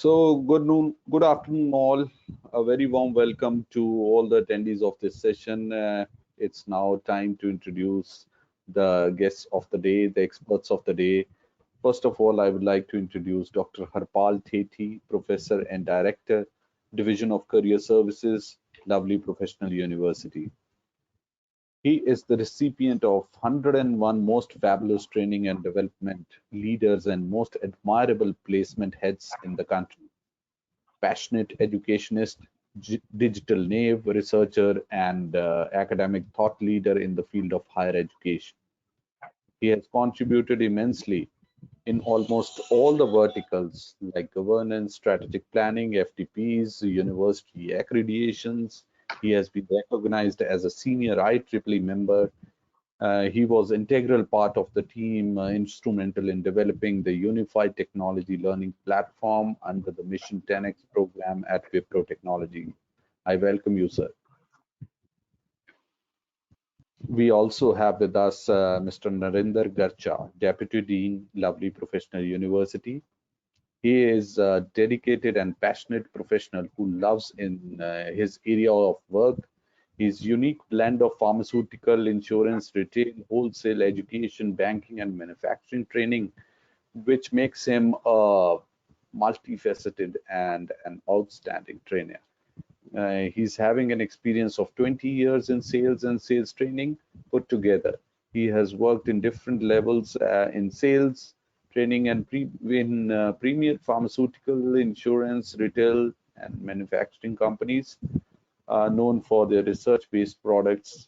So good afternoon, all. A very warm welcome to all the attendees of this session. It's now time to introduce the guests of the day, the experts of the day. First of all, I would like to introduce Dr. Harpal Thethi, Professor and Director, Division of Career Services, Lovely Professional University. He is the recipient of 101 Most Fabulous Training and Development Leaders and Most Admirable Placement Heads in the country. Passionate educationist, digital knave, researcher, and academic thought leader in the field of higher education. He has contributed immensely in almost all the verticals like governance, strategic planning, FTPs, university accreditations. He has been recognized as a senior IEEE member. He was integral part of the team, instrumental in developing the unified technology learning platform under the Mission 10X program at Wipro Technology. I welcome you, sir. We also have with us Mr. Narinder Garcha, Deputy Dean, Lovely Professional University. He is a dedicated and passionate professional who loves in his area of work. His unique blend of pharmaceutical, insurance, retail, wholesale, education, banking, and manufacturing training, which makes him a multifaceted and an outstanding trainer. He's having an experience of 20 years in sales and sales training put together. He has worked in different levels in sales, training, and premier pharmaceutical, insurance, retail, and manufacturing companies known for their research-based products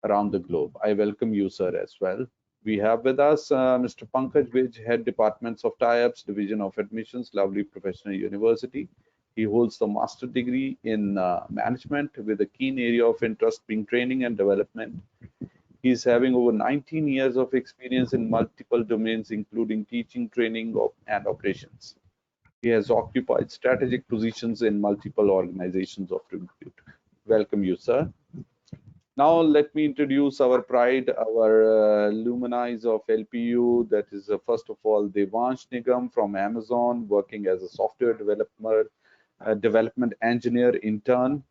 around the globe. I welcome you, sir, as well. We have with us Mr. Pankaj Vij, Head Departments of Tie-ups, Division of Admissions, Lovely Professional University. He holds the master degree in management with a keen area of interest being training and development. He's having over 19 years of experience in multiple domains, including teaching, training, and operations. He has occupied strategic positions in multiple organizations of repute. Welcome you, sir. Now let me introduce our pride, our alumni of LPU. That is, first of all, Devansh Nigam from Amazon, working as a software developer, development engineer intern.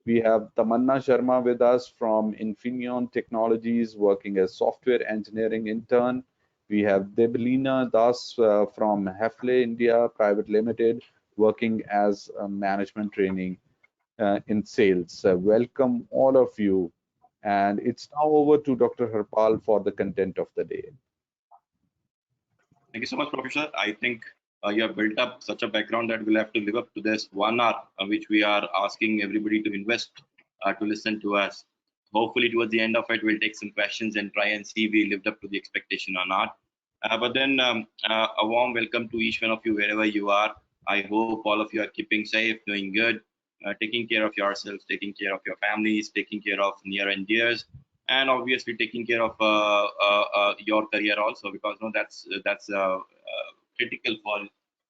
We have Tamanna Sharma with us from Infineon Technologies, working as software engineering intern. We have Deblina Das from Hafle India Private Limited, working as management training in sales. Welcome all of you. And it's now over to Dr. Harpal for the content of the day. Thank you so much, Professor. I think you have built up such a background that we'll have to live up to this 1 hour, which we are asking everybody to invest to listen to us. Hopefully, towards the end of it, we'll take some questions and try and see if we lived up to the expectation or not. But then a warm welcome to each one of you wherever you are. I hope all of you are keeping safe, doing good, taking care of yourselves, taking care of your families, taking care of near and dears, and obviously taking care of your career also, because that's critical for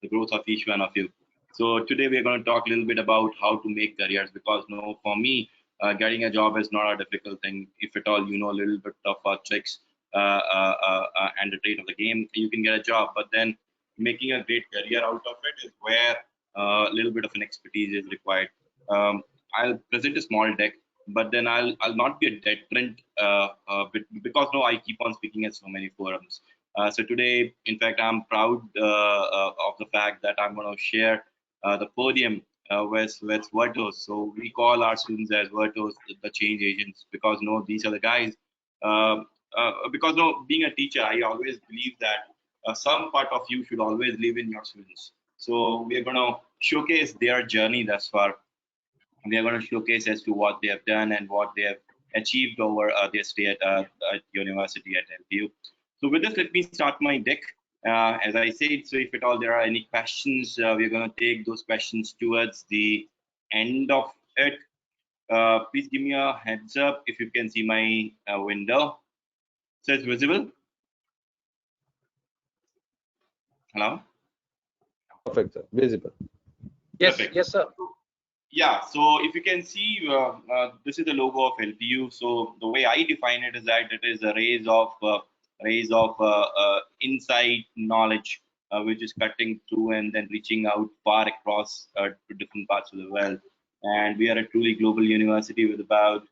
the growth of each one of you. So today we're going to talk a little bit about how to make careers, because for me, getting a job is not a difficult thing. If at all you know a little bit of tricks and the trade of the game, you can get a job. But then making a great career out of it is where a little bit of an expertise is required. I'll present a small deck, but then I'll not be a deterrent because I keep on speaking at so many forums. So today, in fact, I'm proud of the fact that I'm going to share the podium with Virtuos. So we call our students as Virtuos, the change agents, because these are the guys. Because being a teacher, I always believe that some part of you should always live in your students. So we are going to showcase their journey thus far. We are going to showcase as to what they have done and what they have achieved over their stay at university at LPU. So with this, let me start my deck. As I said, so if at all there are any questions, we're going to take those questions towards the end of it. Please give me a heads up if you can see my window. So it's visible? Hello? Perfect, sir. Visible. Yes, Perfect. yes, sir. Yeah, so if you can see, this is the logo of LPU. So the way I define it is that it is a rays of insight, knowledge which is cutting through and then reaching out far across to different parts of the world. And we are a truly global university with about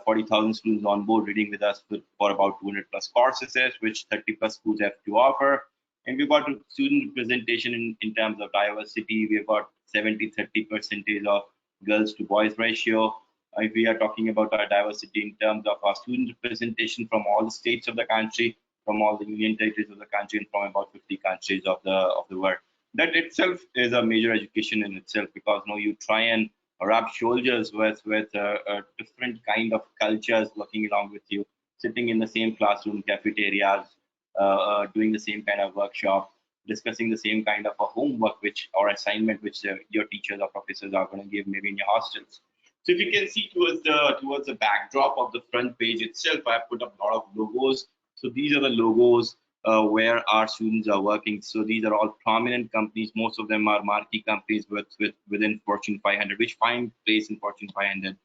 40,000 students on board reading with us for about 200 plus courses, which 30 plus schools have to offer. And we've got student representation in terms of diversity. We've got 70-30 percentage of girls to boys ratio. If we are talking about our diversity in terms of our student representation from all the states of the country, from all the union territories of the country, and from about 50 countries of the world. That itself is a major education in itself, because you try and rub shoulders with different kind of cultures working along with you, sitting in the same classroom, cafeterias, doing the same kind of workshop, discussing the same kind of a homework which or assignment which your teachers or professors are going to give maybe in your hostels. So if you can see towards the backdrop of the front page itself, I have put up a lot of logos. So these are the logos where our students are working. So these are all prominent companies. Most of them are marquee companies within Fortune 500, which find place in Fortune 500.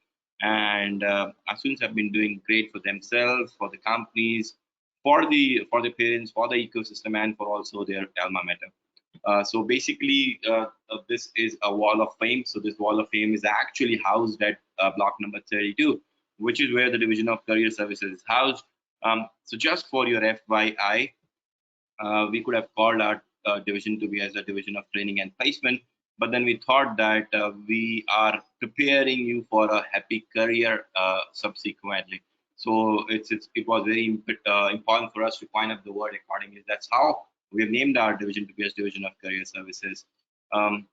And our students have been doing great for themselves, for the companies, for the parents, for the ecosystem, and for also their alma mater. So basically, this is a wall of fame. So this wall of fame is actually housed at block number 32, which is where the division of career services is housed. So just for your FYI, we could have called our division to be as a division of training and placement, but then we thought that we are preparing you for a happy career subsequently. So it was very important for us to find out the word accordingly. That's how we have named our division to be as division of career services. Um,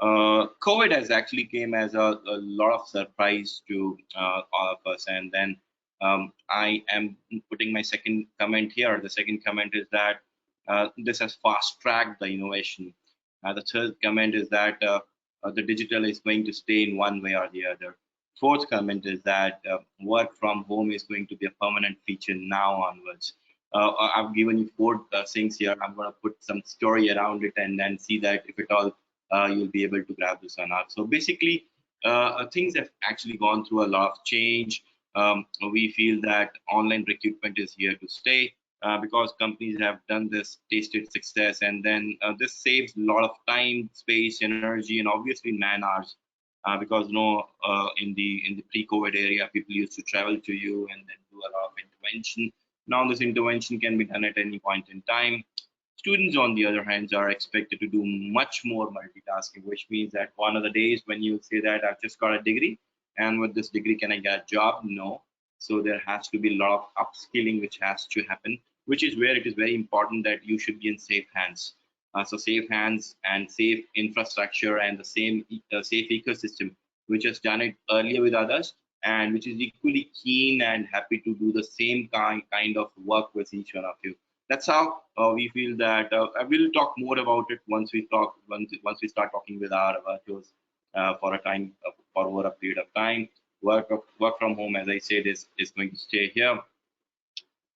COVID has actually came as a lot of surprise to all of us, and then I am putting my second comment here. The second comment is that this has fast tracked the innovation. The third comment is that the digital is going to stay in one way or the other. Fourth comment is that work from home is going to be a permanent feature now onwards. I've given you four things here. I'm going to put some story around it and then see that if at all you'll be able to grab this or not. So basically, things have actually gone through a lot of change. We feel that online recruitment is here to stay because companies have done this, tasted success, and then this saves a lot of time, space, energy, and obviously man hours. Because in the pre-COVID area, people used to travel to you and then do a lot of intervention. Now this intervention can be done at any point in time. Students, on the other hand, are expected to do much more multitasking, which means that one of the days when you say that I've just got a degree, and with this degree, can I get a job? No. So there has to be a lot of upskilling which has to happen, which is where it is very important that you should be in safe hands. So safe hands and safe infrastructure and the same safe ecosystem, which has done it earlier with others and which is equally keen and happy to do the same kind of work with each one of you. That's how we feel that I will talk more about it once we start talking with our virtuals for a time for over a period of time. Work from home, as I said, is going to stay here.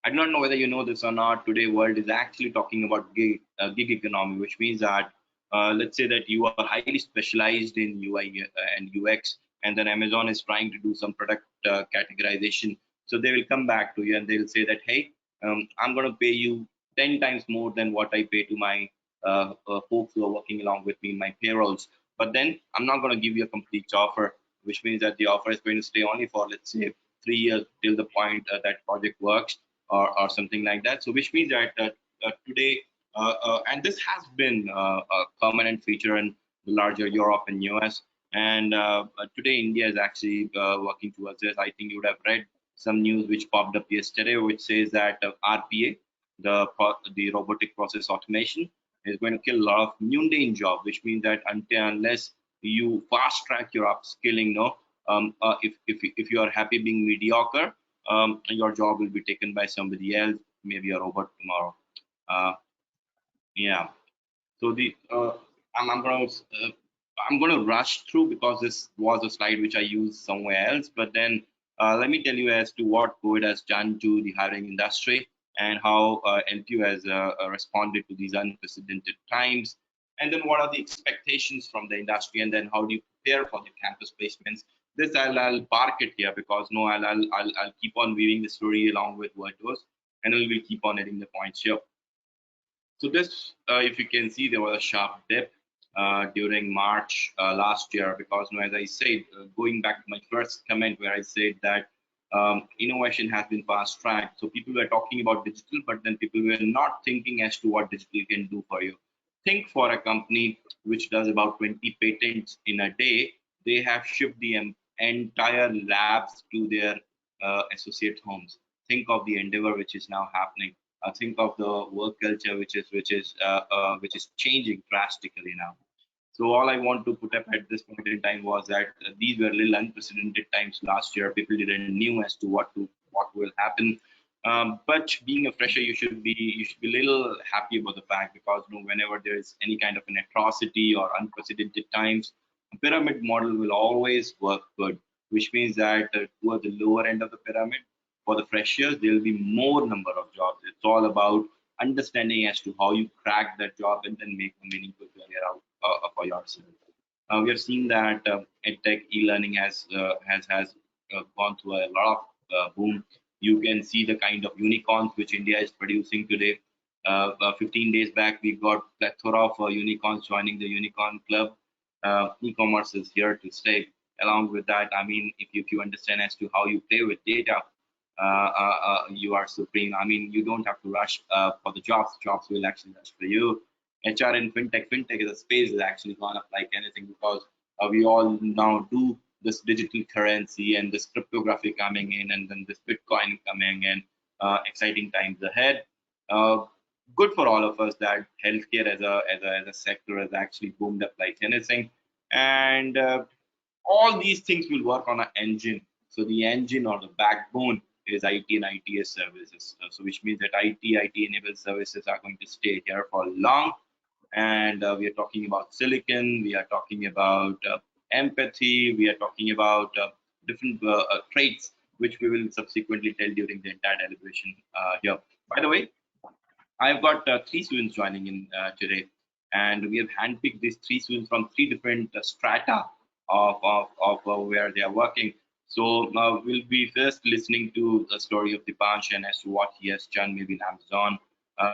I do not know whether you know this or not. Today, world is actually talking about gig economy, which means that let's say that you are highly specialized in UI and UX, and then Amazon is trying to do some product categorization. So they will come back to you and they'll say that, hey, I'm going to pay you 10 times more than what I pay to my folks who are working along with me in my payrolls. But then I'm not going to give you a complete offer, which means that the offer is going to stay only for, let's say, 3 years till the point that project works or something like that. So which means that today, and this has been a permanent feature in the larger Europe and US. And today, India is actually working towards this. I think you would have read some news which popped up yesterday, which says that RPA, the robotic process automation, is going to kill a lot of mundane jobs, which means that unless you fast track your upskilling, if you are happy being mediocre, your job will be taken by somebody else, maybe a robot tomorrow. Uh, yeah. So I'm gonna rush through because this was a slide which I used somewhere else. But then let me tell you as to what COVID has done to the hiring industry and how LPU has responded to these unprecedented times. And then what are the expectations from the industry, and then how do you prepare for the campus placements? This I'll park it here because no, I'll keep on weaving the story along with virtuos, and I will keep on adding the points here. So this, if you can see, there was a sharp dip during March last year because, as I said, going back to my first comment where I said that innovation has been fast tracked. So people were talking about digital, but then people were not thinking as to what digital can do for you. Think for a company which does about 20 patents in a day, they have shipped the entire labs to their associate homes. Think of the endeavor which is now happening. Think of the work culture which is changing drastically now. So all I want to put up at this point in time was that these were little unprecedented times last year. People didn't knew as to what will happen. But being a fresher, you should be a little happy about the fact because whenever there is any kind of an atrocity or unprecedented times, a pyramid model will always work good, which means that towards the lower end of the pyramid, for the freshers, there will be more number of jobs. It's all about understanding as to how you crack that job and then make a meaningful career out for yourself. We have seen that edtech e-learning has gone through a lot of boom. You can see the kind of unicorns which India is producing today. 15 days back, we got plethora of unicorns joining the unicorn club. E-commerce is here to stay. Along with that, I mean, if you understand as to how you play with data, you are supreme. I mean, you don't have to rush for the jobs. Jobs will actually rush for you. HR and fintech is a space that actually gone up like anything because we all now do this digital currency and this cryptography coming in and then this Bitcoin coming in. Exciting times ahead. Uh, Good for all of us that healthcare as a sector has actually boomed up like anything, and all these things will work on an engine. So the engine or the backbone is IT and ITS services. So which means that IT enabled services are going to stay here for long. And we are talking about silicon. We are talking about empathy. We are talking about different traits, which we will subsequently tell during the entire deliberation here. By the way, I've got three students joining in today, and we have handpicked these three students from three different strata of where they are working. So we'll be first listening to the story of Dipanshan as to what he has done, maybe in Amazon.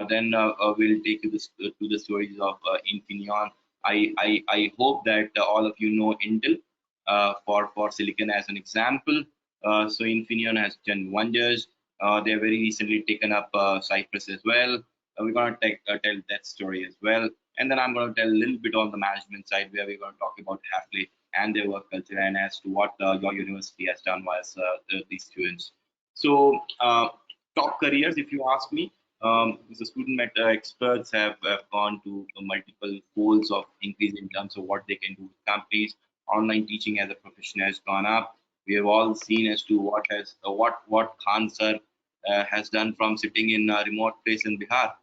Then we'll take you to the stories of Infineon. I hope that all of you know Intel for silicon as an example. So Infineon has done wonders. They have very recently taken up Cypress as well. We're going to tell that story as well. And then I'm going to tell a little bit on the management side where we're going to talk about Hafley and their work culture and as to what your university has done with these students. So top careers, if you ask me, the student experts have gone to multiple goals of increase in terms of what they can do with companies. Online teaching as a profession has gone up. We have all seen as to what Khan sir has done from sitting in a remote place in Bihar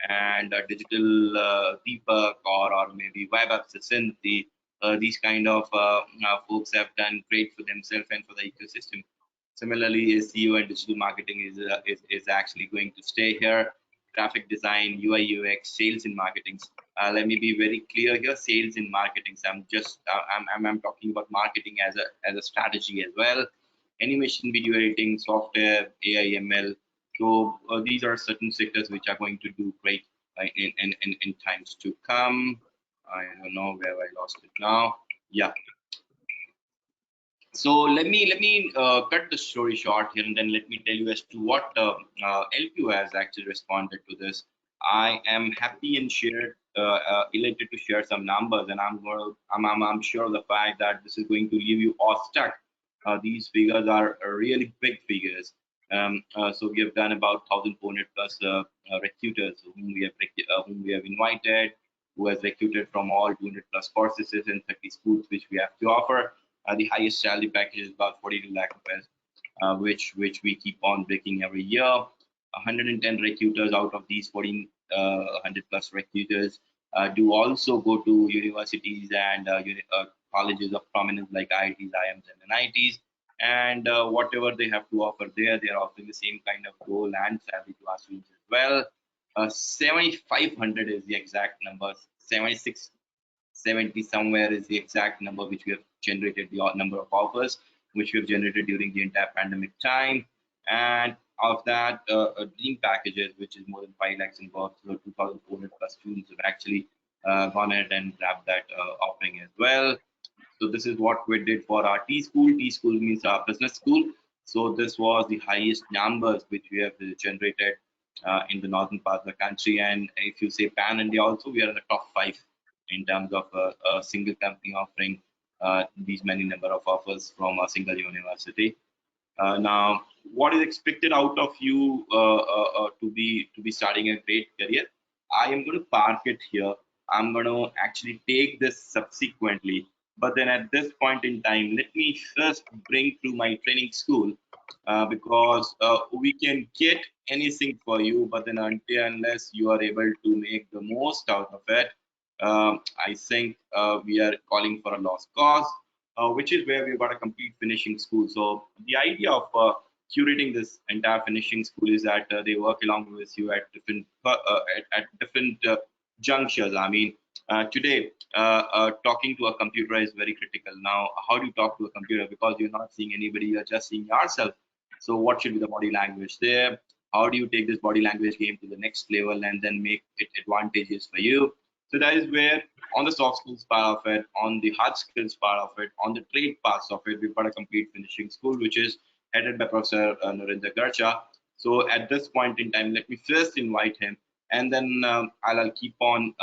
and digital Deepak or maybe Vaibhav Sasint, these kind of folks have done great for themselves and for the ecosystem. Similarly, SEO and digital marketing is actually going to stay here. Graphic design, UI, UX, sales and marketing. Let me be very clear here. Sales and marketing. So I'm talking about marketing as a strategy as well. Animation, video editing, software, AI, ML. So these are certain sectors which are going to do great in times to come. I don't know where I lost it now. Yeah. So let me cut the story short here, and then let me tell you as to what LPU has actually responded to this. I am happy and elated to share some numbers, and I'm sure of the fact that this is going to leave you awestruck. These figures are really big figures. So we have done about 1,400 plus recruiters whom we have invited, who has recruited from all 200 plus courses and 30 schools which we have to offer. The highest salary package is about 42 lakh rupees, which we keep on breaking every year. 110 recruiters out of these 1,400 plus recruiters do also go to universities and colleges of prominence like IITs, IIMs, and NITs. And whatever they have to offer there, they are offering the same kind of role and salary to our students as well. 7,500 is the exact number. 76 70 somewhere is the exact number which we have generated, the number of offers which we have generated during the entire pandemic time. And Of that, dream packages, which is more than 5 lakhs in worth, so 2,400 plus students have actually gone ahead and grabbed that offering as well. So this is what we did for our T school. T school means our business school. So this was the highest numbers which we have generated in the northern part of the country. And if you say pan India also, we are in the top 5 in terms of a single company offering these many number of offers from a single university. Now, what is expected out of you to be starting a great career? I am going to park it here. I'm going to actually take this subsequently. But then at this point in time, let me first bring through my training school, because we can get anything for you, but then until unless you are able to make the most out of it, I think we are calling for a lost cause, which is where we've got a complete finishing school. So the idea of curating this entire finishing school is that they work along with you at different junctures. I mean, today, talking to a computer is very critical. Now, how do you talk to a computer? Because you're not seeing anybody, you're just seeing yourself. So what should be the body language there? How do you take this body language game to the next level and then make it advantageous for you? So that is where, on the soft skills part of it, on the hard skills part of it, on the trade parts of it, we've got a complete finishing school, which is headed by Professor Narendra Garcha. So at this point in time, let me first invite him, and then I'll keep on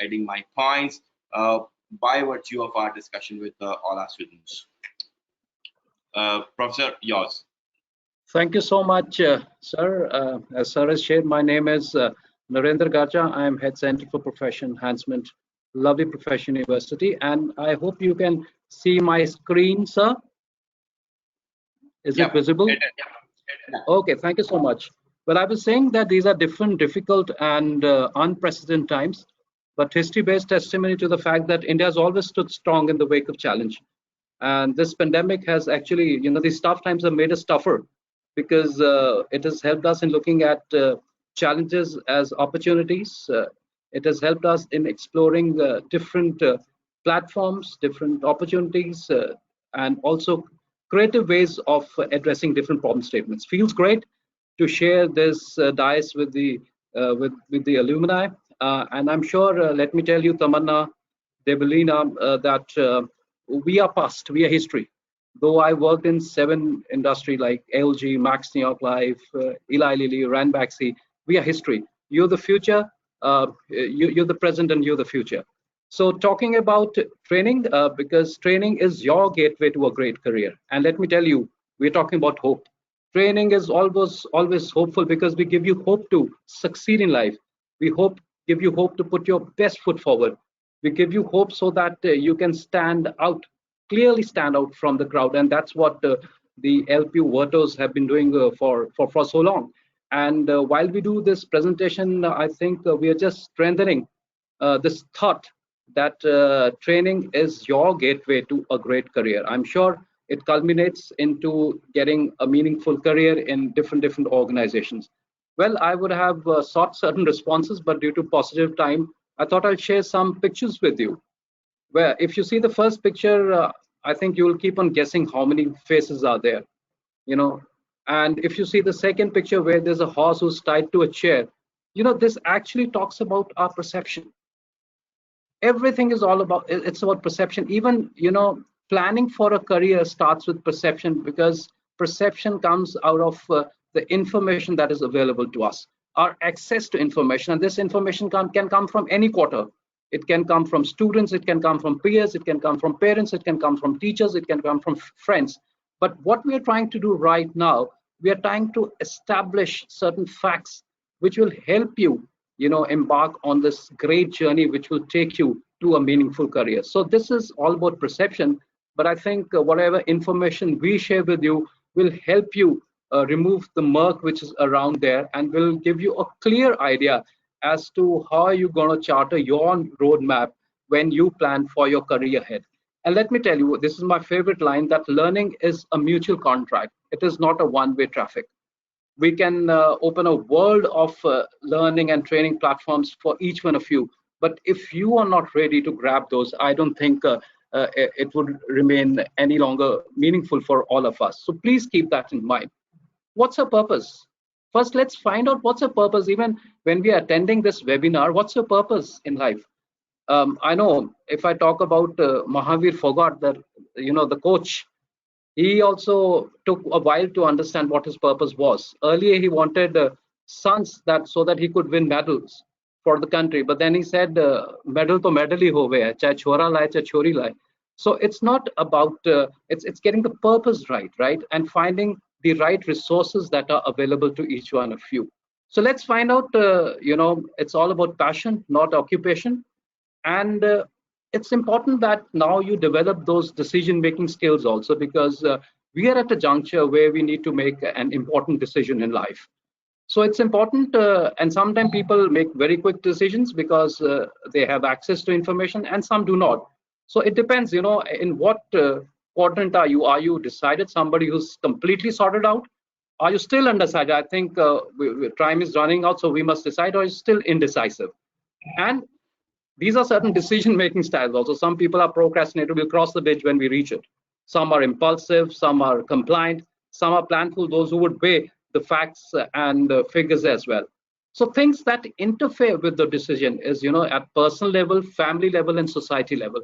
adding my points by virtue of our discussion with all our students. Professor, yours. Thank you so much, sir. As sir has shared, my name is Narendra Garcha. I am Head Center for Profession Enhancement, Lovely Profession University, and I hope you can see my screen, sir. Is it visible? Okay, thank you so much. Well, I was saying that these are different, difficult, and unprecedented times, but history bears testimony to the fact that India has always stood strong in the wake of challenge. And this pandemic has actually, these tough times have made us tougher, because it has helped us in looking at challenges as opportunities. It has helped us in exploring different platforms, different opportunities, and also creative ways of addressing different problem statements. Feels great to share this dais with the alumni, and I'm sure. Let me tell you, Tamanna, Develina, that we are past, we are history. Though I worked in 7 industry like LG, Max New York Life, Eli Lilly, Ranbaxy, we are history. You're the future, you're the present, and you're the future. So talking about training, because training is your gateway to a great career. And let me tell you, we're talking about hope. Training is always hopeful, because we give you hope to succeed in life. We give you hope to put your best foot forward. We give you hope so that you can clearly stand out from the crowd, and that's what the LPU voters have been doing for so long. And while we do this presentation, I think we are just strengthening this thought that training is your gateway to a great career. I'm sure it culminates into getting a meaningful career in different organizations. Well, I would have sought certain responses, but due to positive time, I thought I'll share some pictures with you. Where if you see the first picture, I think you will keep on guessing how many faces are there, and if you see the second picture where there's a horse who's tied to a chair, this actually talks about our perception. Everything is all about, it's about perception. Even planning for a career starts with perception, because perception comes out of the information that is available to us, our access to information. And this information can come from any quarter. It can come from students, it can come from peers, it can come from parents, it can come from teachers, it can come from friends. But what we are trying to do right now, we are trying to establish certain facts which will help you, embark on this great journey which will take you to a meaningful career. So this is all about perception, but I think whatever information we share with you will help you remove the murk which is around there, and will give you a clear idea as to how you're going to charter your roadmap when you plan for your career ahead. And let me tell you, this is my favorite line, that learning is a mutual contract. It is not a one-way traffic. We can open a world of learning and training platforms for each one of you. But if you are not ready to grab those, I don't think it would remain any longer meaningful for all of us. So please keep that in mind. What's her purpose? First, let's find out what's her purpose. Even when we are attending this webinar, what's your purpose in life? I know if I talk about Mahavir Fogart, the coach, he also took a while to understand what his purpose was. Earlier, he wanted sons so that he could win medals for the country. But then he said, "Medal to medal hi hove hai, chahe chhora laye, chahe chhori laye." So it's not about it's getting the purpose right, and finding the right resources that are available to each one of you. So let's find out. It's all about passion, not occupation, and it's important that now you develop those decision making skills also, because we are at a juncture where we need to make an important decision in life. So it's important, and sometimes people make very quick decisions because they have access to information, and some do not. So it depends, in what quadrant are you? Are you decided, somebody who's completely sorted out? Are you still undecided? I think time is running out, so we must decide. Or is still indecisive? And these are certain decision-making styles also. Some people are procrastinator, will cross the bridge when we reach it. Some are impulsive, some are compliant, some are planful, those who would weigh the facts and figures as well. So things that interfere with the decision is, at personal level, family level, and society level.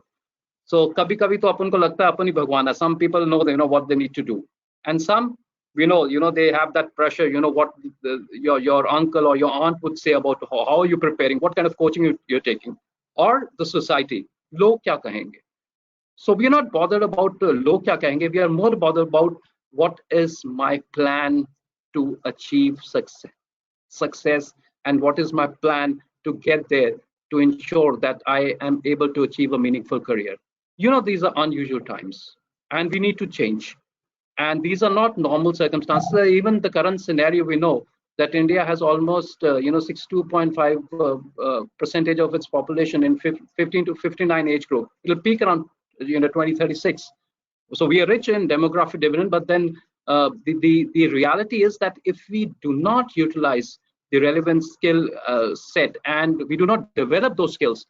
So kabhi kabhi to apan ko lagta hai apan hi bhagwan hai. Some people know what they need to do, and some they have that pressure. What your uncle or your aunt would say about how are you preparing, what kind of coaching you're taking, or the society. Log kya kahenge? So we are not bothered about log kya kahenge. We are more bothered about what is my plan to achieve success, and what is my plan to get there to ensure that I am able to achieve a meaningful career. These are unusual times, and we need to change. And these are not normal circumstances. Even the current scenario, we know that India has almost 62.5 percentage of its population in 15 to 59 age group. It'll peak around 2036. So we are rich in demographic dividend, but then the reality is that if we do not utilize the relevant skill set, and we do not develop those skills,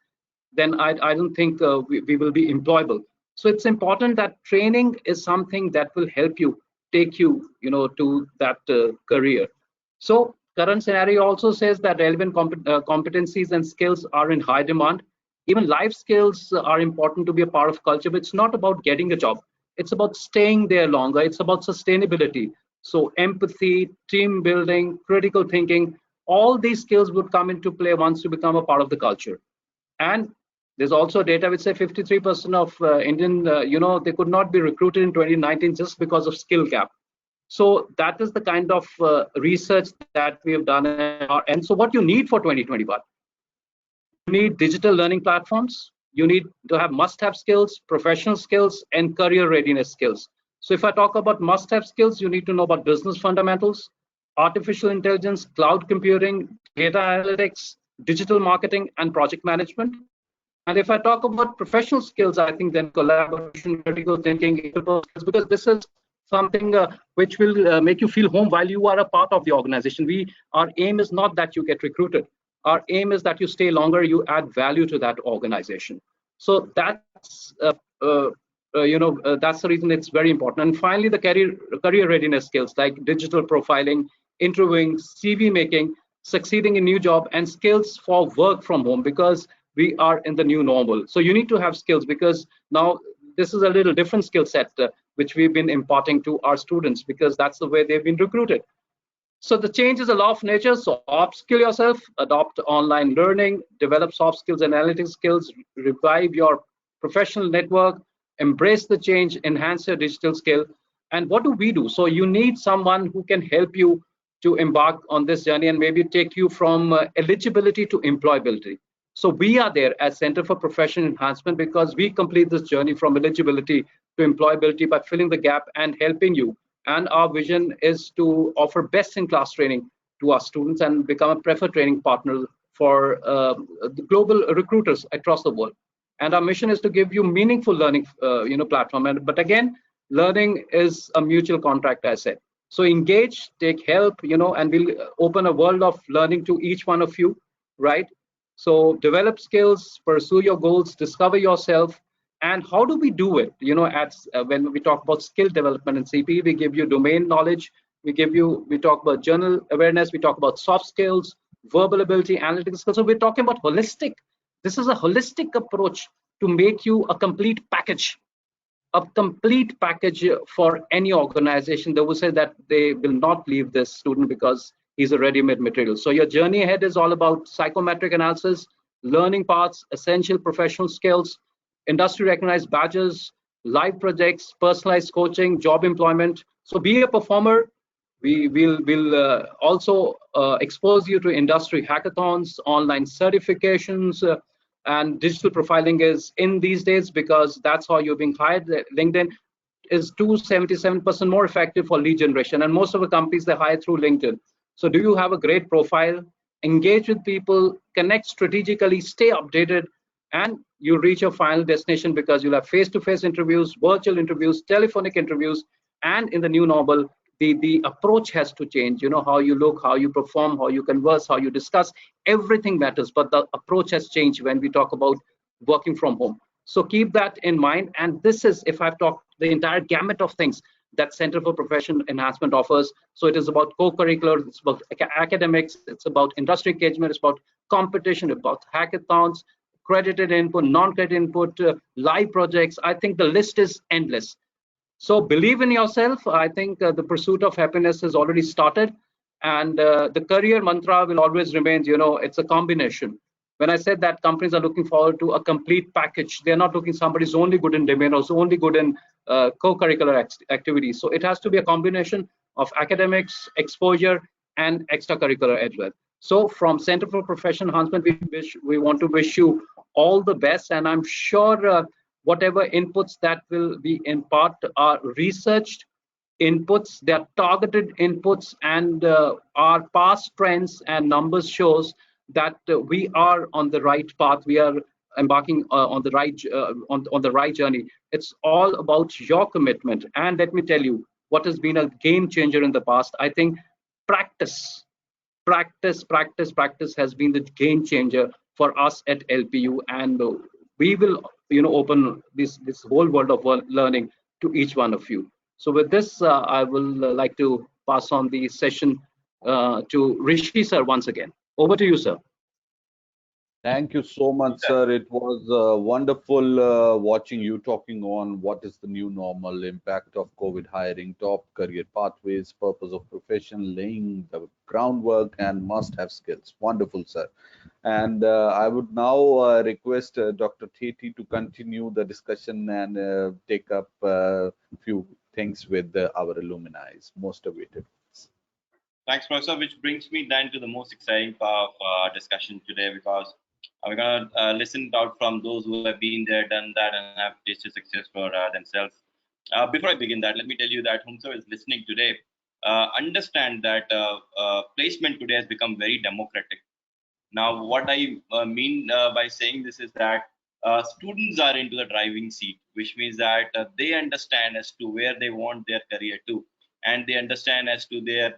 then I don't think we will be employable. So it's important that training is something that will help you take you, to that career. So current scenario also says that relevant competencies and skills are in high demand. Even life skills are important to be a part of culture, but it's not about getting a job. It's about staying there longer. It's about sustainability. So empathy, team building, critical thinking, all these skills would come into play once you become a part of the culture. And there's also data which say 53% of Indian, they could not be recruited in 2019 just because of skill gap. So that is the kind of research that we have done. And so what you need for 2021, you need digital learning platforms. You need to have must-have skills, professional skills, and career readiness skills. So if I talk about must-have skills, you need to know about business fundamentals, artificial intelligence, cloud computing, data analytics, digital marketing, and project management. And if I talk about professional skills, I think then collaboration, critical thinking, interpersonal skills, because this is something which will make you feel home while you are a part of the organization. Our aim is not that you get recruited. Our aim is that you stay longer, you add value to that organization. So that's that's the reason it's very important. And finally, the career readiness skills like digital profiling, interviewing, CV making, succeeding in new job, and skills for work from home, because we are in the new normal. So you need to have skills, because now this is a little different skill set which we've been imparting to our students, because that's the way they've been recruited. So the change is a law of nature. So upskill yourself, adopt online learning, develop soft skills, analytics skills, revive your professional network, embrace the change, enhance your digital skill. And what do we do? So you need someone who can help you to embark on this journey and maybe take you from eligibility to employability. So we are there as Center for Professional Enhancement because we complete this journey from eligibility to employability by filling the gap and helping you. And our vision is to offer best-in-class training to our students and become a preferred training partner for the global recruiters across the world. And our mission is to give you meaningful learning, platform. But again, learning is a mutual contract, as I said. So engage, take help, and we'll open a world of learning to each one of you, right? So develop skills, pursue your goals, discover yourself. And how do we do it? When we talk about skill development in CP, we give you domain knowledge, we talk about journal awareness, we talk about soft skills, verbal ability, analytical skills. So we're talking about holistic. This is a holistic approach to make you a complete package for any organization. They will say that they will not leave this student because he's a ready-made material. So your journey ahead is all about psychometric analysis, learning paths, essential professional skills, industry recognized badges, live projects, personalized coaching, job employment. So be a performer. We will also expose you to industry hackathons, online certifications, and digital profiling is in these days because that's how you're being hired. LinkedIn is 277% more effective for lead generation, and most of the companies they hire through LinkedIn. So do you have a great profile? Engage with people, connect strategically, stay updated, and you reach your final destination because you'll have face-to-face interviews, virtual interviews, telephonic interviews, and in the new normal, the approach has to change. You know, how you look, how you perform, how you converse, how you discuss, everything matters, but the approach has changed when we talk about working from home. So keep that in mind. And this is, if I've talked the entire gamut of things that Center for Professional Enhancement offers. So it is about co-curricular, it's about academics, it's about industry engagement, it's about competition, about hackathons, credited input, non-credited input, live projects. I think the list is endless. So believe in yourself. I think the pursuit of happiness has already started, and the career mantra will always remain, you know, it's a combination. When I said that companies are looking forward to a complete package, they're not looking somebody's only good in domain or only good in co-curricular activities. So it has to be a combination of academics, exposure, and extracurricular as well. So from Center for Professional Enhancement, we want to wish you all the best, and I'm sure whatever inputs that will be in part are researched inputs, they are targeted inputs, and our past trends and numbers shows that we are on the right path. We are embarking on the right on the right journey. It's all about your commitment. And let me tell you what has been a game changer in the past. I think practice, practice has been the game changer for us at LPU, and we will, you know, open this whole world of learning to each one of you. So with this, I will like to pass on the session to Rishi sir once again. Over to you, sir. Thank you so much, sir. It was wonderful watching you talking on what is the new normal, impact of COVID hiring, top career pathways, purpose of profession, laying the groundwork, and must-have skills. Wonderful, sir. And I would now request Dr. Teti to continue the discussion and take up a few things with our alumni. Most awaited. Thanks, Professor, which brings me then to the most exciting part of our discussion today, because we're going to listen out from those who have been there, done that, and have tasted success for themselves. Before I begin that, let me tell you that whomsoever is listening today, understand that placement today has become very democratic. Now, what I mean by saying this is that students are into the driving seat, which means that they understand as to where they want their career to, and they understand as to their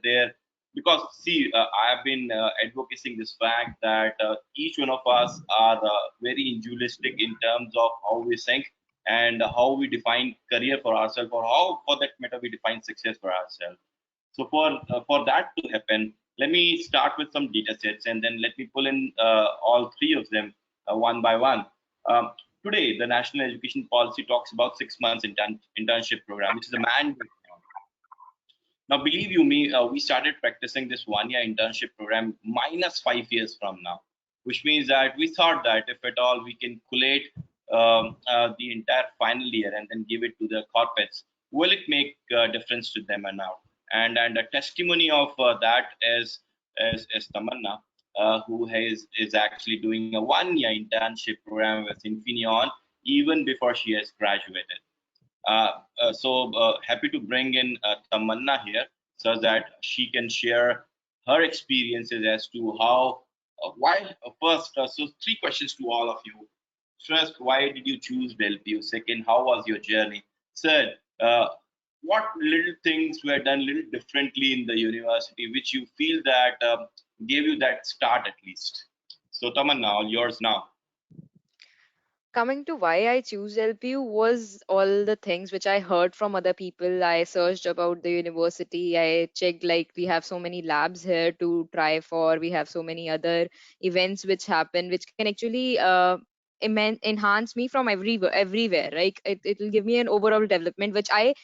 because see, I have been advocating this fact that each one of us are very individualistic in terms of how we think and how we define career for ourselves, or how, for that matter, we define success for ourselves. So for that to happen, let me start with some data sets, and then let me pull in all three of them one by one. Um, Today, the National Education Policy talks about 6 months internship program, which is a mandate. Now, believe you me, we started practicing this 1-year internship program minus 5 years from now, which means that we thought that if at all we can collate the entire final year and then give it to the corporates, will it make a difference to them or not? And a testimony of that is Tamanna, who is actually doing a 1-year internship program with Infineon even before she has graduated. So happy to bring in Tamanna here so that she can share her experiences as to how, why, first, so 3 questions to all of you. First, why did you choose LPU? Second, how was your journey? Third, what little things were done a little differently in the university, which you feel that gave you that start at least? So Tamanna, all yours now. coming to why I choose LPU was all the things which I heard from other people. I searched about the university. I checked like we have so many labs here to try for. We have so many other events which happen, which can actually enhance me from everywhere. Like it will give me an overall development, which I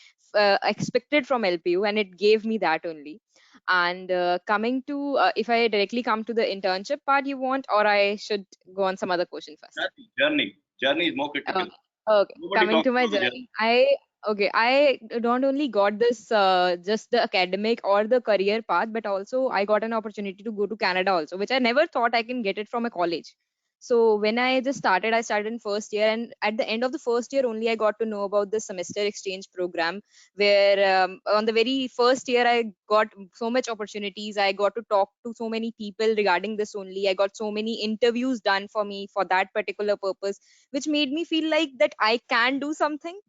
expected from LPU, and it gave me that only. And coming to if I directly come to the internship part you want, or I should go on some other question first? Journey is more Uh, critical. okay, Nobody coming talks to my about the journey, journey. I don't only got this just the academic or the career path, but also I got an opportunity to go to Canada also, which I never thought I can get it from a college. So when I started in first year, and at the end of the first year only, I got to know about the semester exchange program, where on the very first year I got so much opportunities. I got to talk to so many people regarding this only. I got so many interviews done for me for that particular purpose, which made me feel like that I can do something.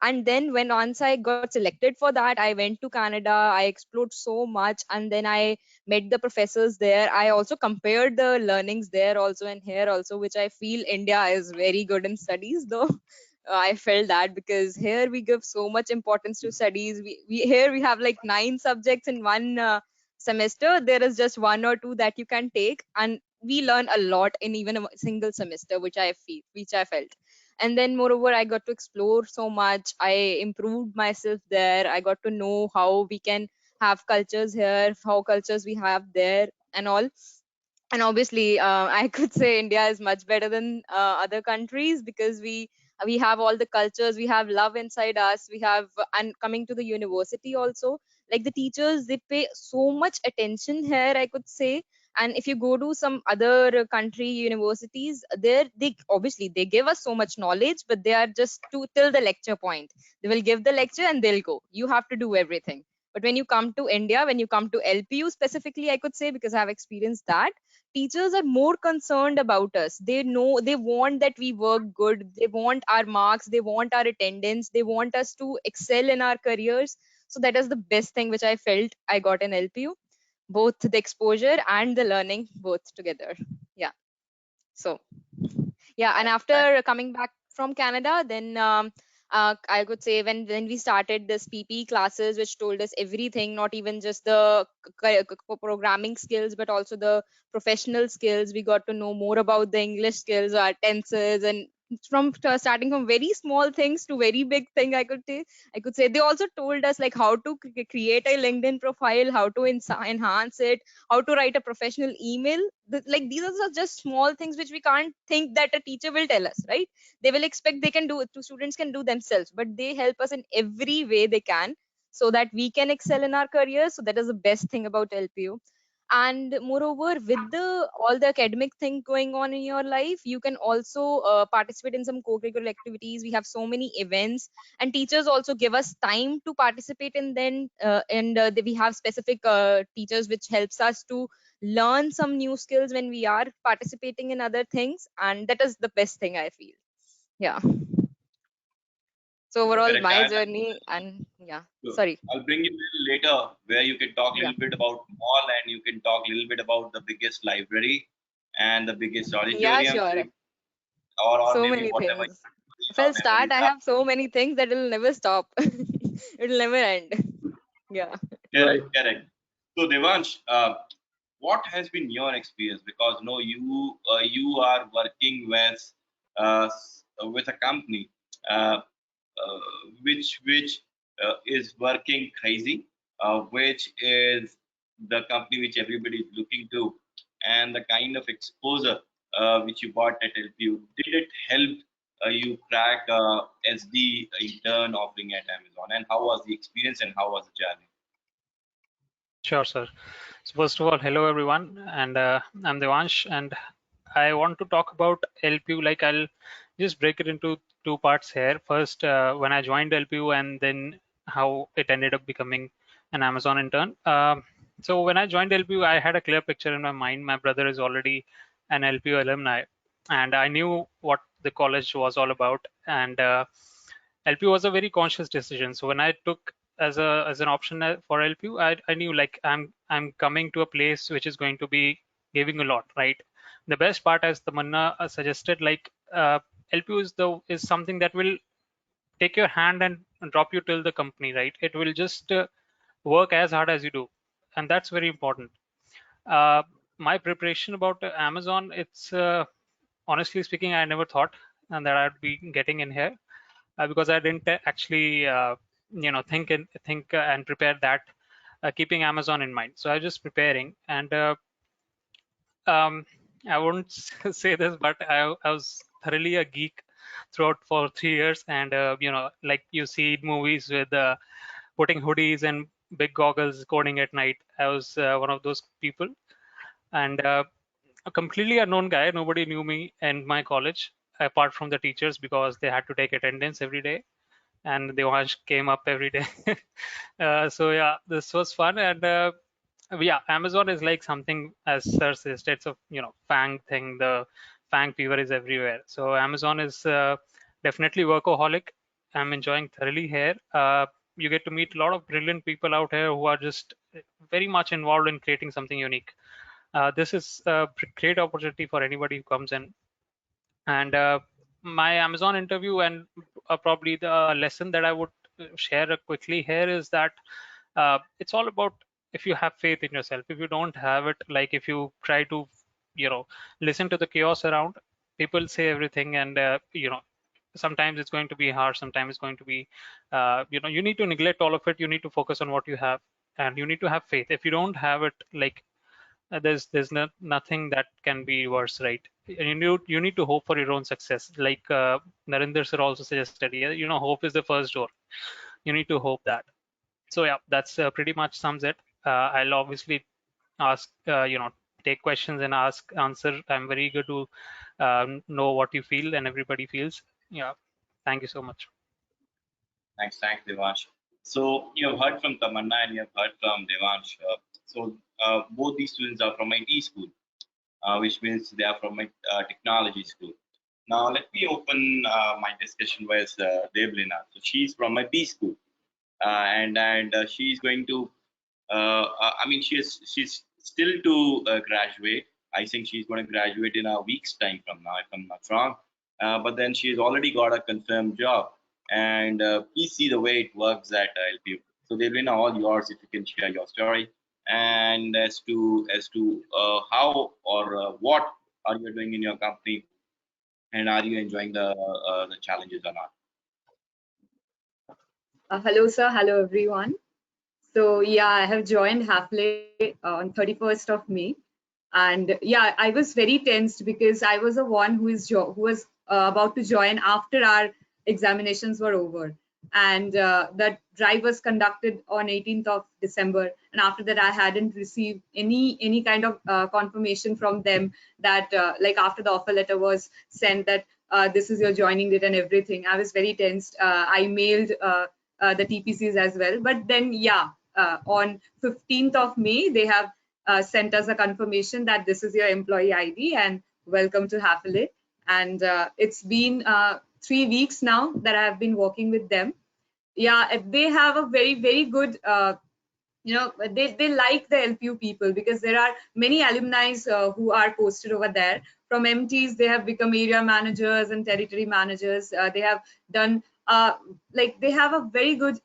And then when once I got selected for that, I went to Canada. I explored so much, and then I met the professors there. I also compared the learnings there also and here also, which I feel India is very good in studies though. I felt that because here we give so much importance to studies. We here we have like 9 subjects in one semester. There is just one or two that you can take, and we learn a lot in even a single semester, which I felt. And then moreover, I got to explore so much. I improved myself there. I got to know how we can have cultures here, how cultures we have there, and all. And obviously I could say India is much better than other countries, because we have all the cultures, we have love inside us, we have. And coming to the university also, like the teachers, they pay so much attention here, I could say. And if you go to some other country universities, there they obviously they give us so much knowledge, but they are just to till the lecture point. They will give the lecture and they'll go, you have to do everything. But when you come to India, when you come to LPU specifically, I could say, because I have experienced that, teachers are more concerned about us. They know, they want that we work good, they want our marks, they want our attendance, they want us to excel in our careers. So that is the best thing which I felt I got in LPU, both the exposure and the learning both together. Yeah. So yeah, and after coming back from Canada, then I could say when we started this PP classes, which told us everything, not even just the programming skills, but also the professional skills. We got to know more about the English skills, our tenses, and from starting from very small things to very big thing. I could say they also told us like how to create a LinkedIn profile, how to enhance it, how to write a professional email. Like these are just small things which we can't think that a teacher will tell us, right? They will expect they can do it, students can do themselves, but they help us in every way they can, so that we can excel in our careers. So that is the best thing about LPU. And moreover, with the all the academic thing going on in your life, you can also participate in some co-curricular activities. We have so many events, and teachers also give us time to participate in them. And we have specific teachers which helps us to learn some new skills when we are participating in other things, and that is the best thing I feel. Yeah. So overall Correct. my journey, and yeah, So sorry. I'll bring you a little later where you can talk a Yeah. little bit about mall, and you can talk a little bit about the biggest library and the biggest Yeah, auditorium, sure. or So maybe many whatever things. If I'll start, memories I are. have so many things that will never stop. It'll never end. Yeah. Right. Correct, correct. So Devansh, what has been your experience? Because no, you are working with a company uh, which is working crazy, which is the company which everybody is looking to, and the kind of exposure which you got at LPU. Did it help you crack SD intern offering at Amazon? And how was the experience and how was the journey? Sure, sir. So first of all, hello everyone, and I'm Devansh, and I want to talk about LPU. Like I'll just break it into two parts here. First, when I joined LPU, and then how it ended up becoming an Amazon intern. So when I joined LPU, I had a clear picture in my mind. My brother is already an LPU alumni, and I knew what the college was all about. And LPU was a very conscious decision. So when I took as an option for LPU, I knew like I'm coming to a place which is going to be giving a lot, right? The best part, as the Manna suggested, like LPU is something that will take your hand and drop you till the company, right? It will just work as hard as you do, and that's very important. My preparation about Amazon, it's honestly speaking, I never thought that I'd be getting in here because I didn't actually think and prepare that keeping Amazon in mind. So I was just preparing, and um, I won't say this, but I was thoroughly a geek throughout for 3 years, and like you see movies with putting hoodies and big goggles coding at night. I was one of those people, and a completely unknown guy. Nobody knew me in my college apart from the teachers because they had to take attendance every day, and the watch came up every day. So yeah, this was fun, and yeah, Amazon is like something, as Sir says, it's a fang thing. The fang fever is everywhere. So Amazon is definitely workaholic. I'm enjoying thoroughly here. You get to meet a lot of brilliant people out here who are just very much involved in creating something unique. This is a great opportunity for anybody who comes in. And my Amazon interview, and probably the lesson that I would share quickly here is that it's all about if you have faith in yourself. If you don't have it, like if you try to, listen to the chaos around, people say everything, and sometimes it's going to be harsh, sometimes it's going to be, you need to neglect all of it. You need to focus on what you have, and you need to have faith. If you don't have it, like there's nothing that can be worse, right? And you need to hope for your own success, like Narinder sir also suggested. Yeah, hope is the first door. You need to hope that. So yeah, that's pretty much sums it. I'll obviously ask, take questions and answer. I'm very eager to know what you feel and everybody feels. Yeah, thank you so much. Thanks, Devansh. So you have heard from Tamanna and you have heard from Devansh. Both these students are from my T school, which means they are from my technology school. Now let me open my discussion with Devlina. So she's from my B school, and she's going to. I mean, she's still to graduate. I think she's going to graduate in a week's time from now, if I'm not wrong. But then she's already got a confirmed job, and please see the way it works at LPU. So Devlina, all yours if you can share your story and as to how or what are you doing in your company, and are you enjoying the challenges or not? Hello, sir. Hello, everyone. So yeah, I have joined Halfway on 31st of May, and yeah, I was very tensed because I was the one who was about to join after our examinations were over, and that drive was conducted on 18th of December, and after that I hadn't received any kind of confirmation from them that like after the offer letter was sent that this is your joining date and everything. I was very tensed. I mailed the TPCs as well, but then yeah, on 15th of May they have sent us a confirmation that this is your employee ID and welcome to Halfway. And it's been 3 weeks now that I have been working with them. Yeah, they have a very good they like the LPU people because there are many alumni who are posted over there. From MTs, they have become area managers and territory managers. They have done like they have a very good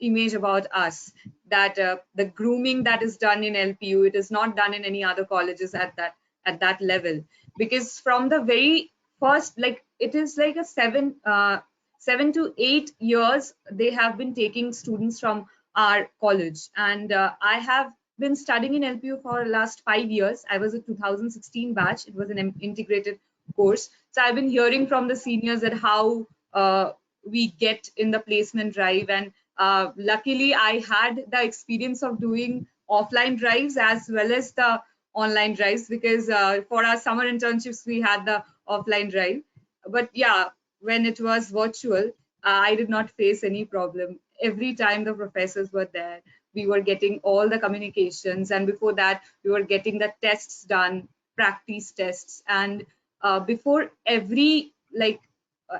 image about us, that the grooming that is done in LPU, it is not done in any other colleges at that level. Because from the very first, like it is like a 7 to 8 years they have been taking students from our college, and I have been studying in LPU for the last 5 years. I was a 2016 batch. It was an integrated course. So I've been hearing from the seniors that how we get in the placement drive, and luckily I had the experience of doing offline drives as well as the online drives, because for our summer internships we had the offline drive. But yeah, when it was virtual, I did not face any problem. Every time the professors were there, we were getting all the communications, and before that we were getting the tests done, practice tests. And before every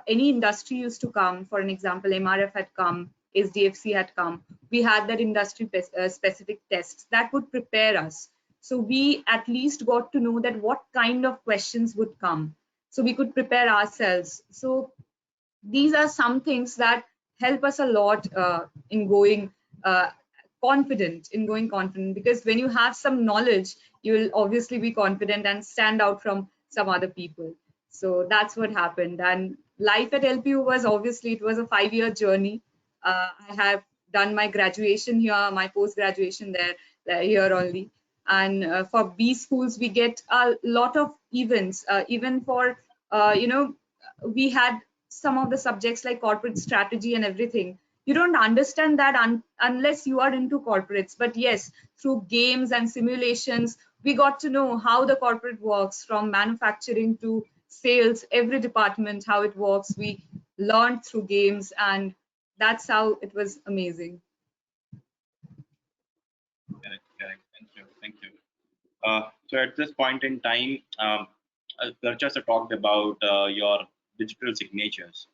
any industry used to come, for an example MRF had come, SDFC had come, we had that industry specific tests that would prepare us. So we at least got to know that what kind of questions would come. so we could prepare ourselves. So these are some things that help us a lot in going confident, because when you have some knowledge, you will obviously be confident and stand out from some other people. So that's what happened. And life at LPU was, obviously, it was a 5-year journey. I have done my graduation here, my post graduation there here only. And for B schools, we get a lot of events, even for we had some of the subjects like corporate strategy and everything. You don't understand that unless you are into corporates. But yes, through games and simulations, we got to know how the corporate works, from manufacturing to sales, every department, how it works. We learned through games, and that's how it was amazing. Correct, correct. Thank you, thank you. So at this point in time, Garcha talked about your digital signatures,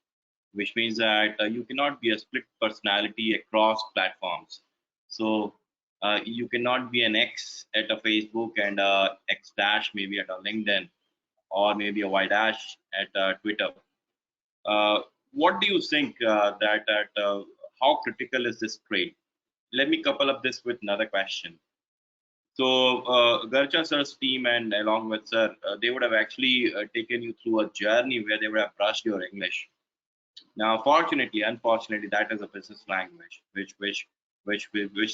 which means that you cannot be a split personality across platforms. So you cannot be an X at a Facebook and a X dash maybe at a LinkedIn, or maybe a Y dash at Twitter. What do you think how critical is this trait? Let me couple up this with another question. So Garcha sir's team and along with sir, they would have actually taken you through a journey where they would have brushed your English. Now, fortunately, unfortunately, that is a business language which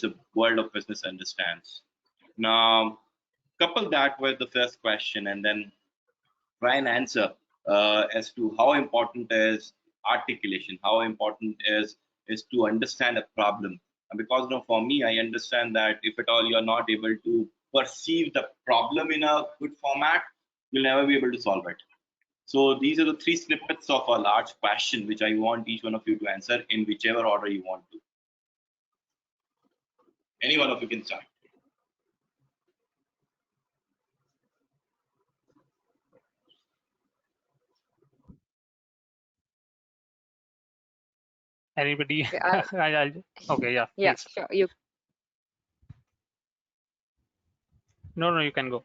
the world of business understands. Now, couple that with the first question, and then try and answer as to how important is articulation, how important is to understand a problem. And because for me, I understand that if at all you're not able to perceive the problem in a good format, you'll never be able to solve it. So these are the 3 snippets of a large question, which I want each one of you to answer in whichever order you want to. Any one of you can start. Anybody? Okay, okay, yeah, yeah, please. sure. You No, you can go.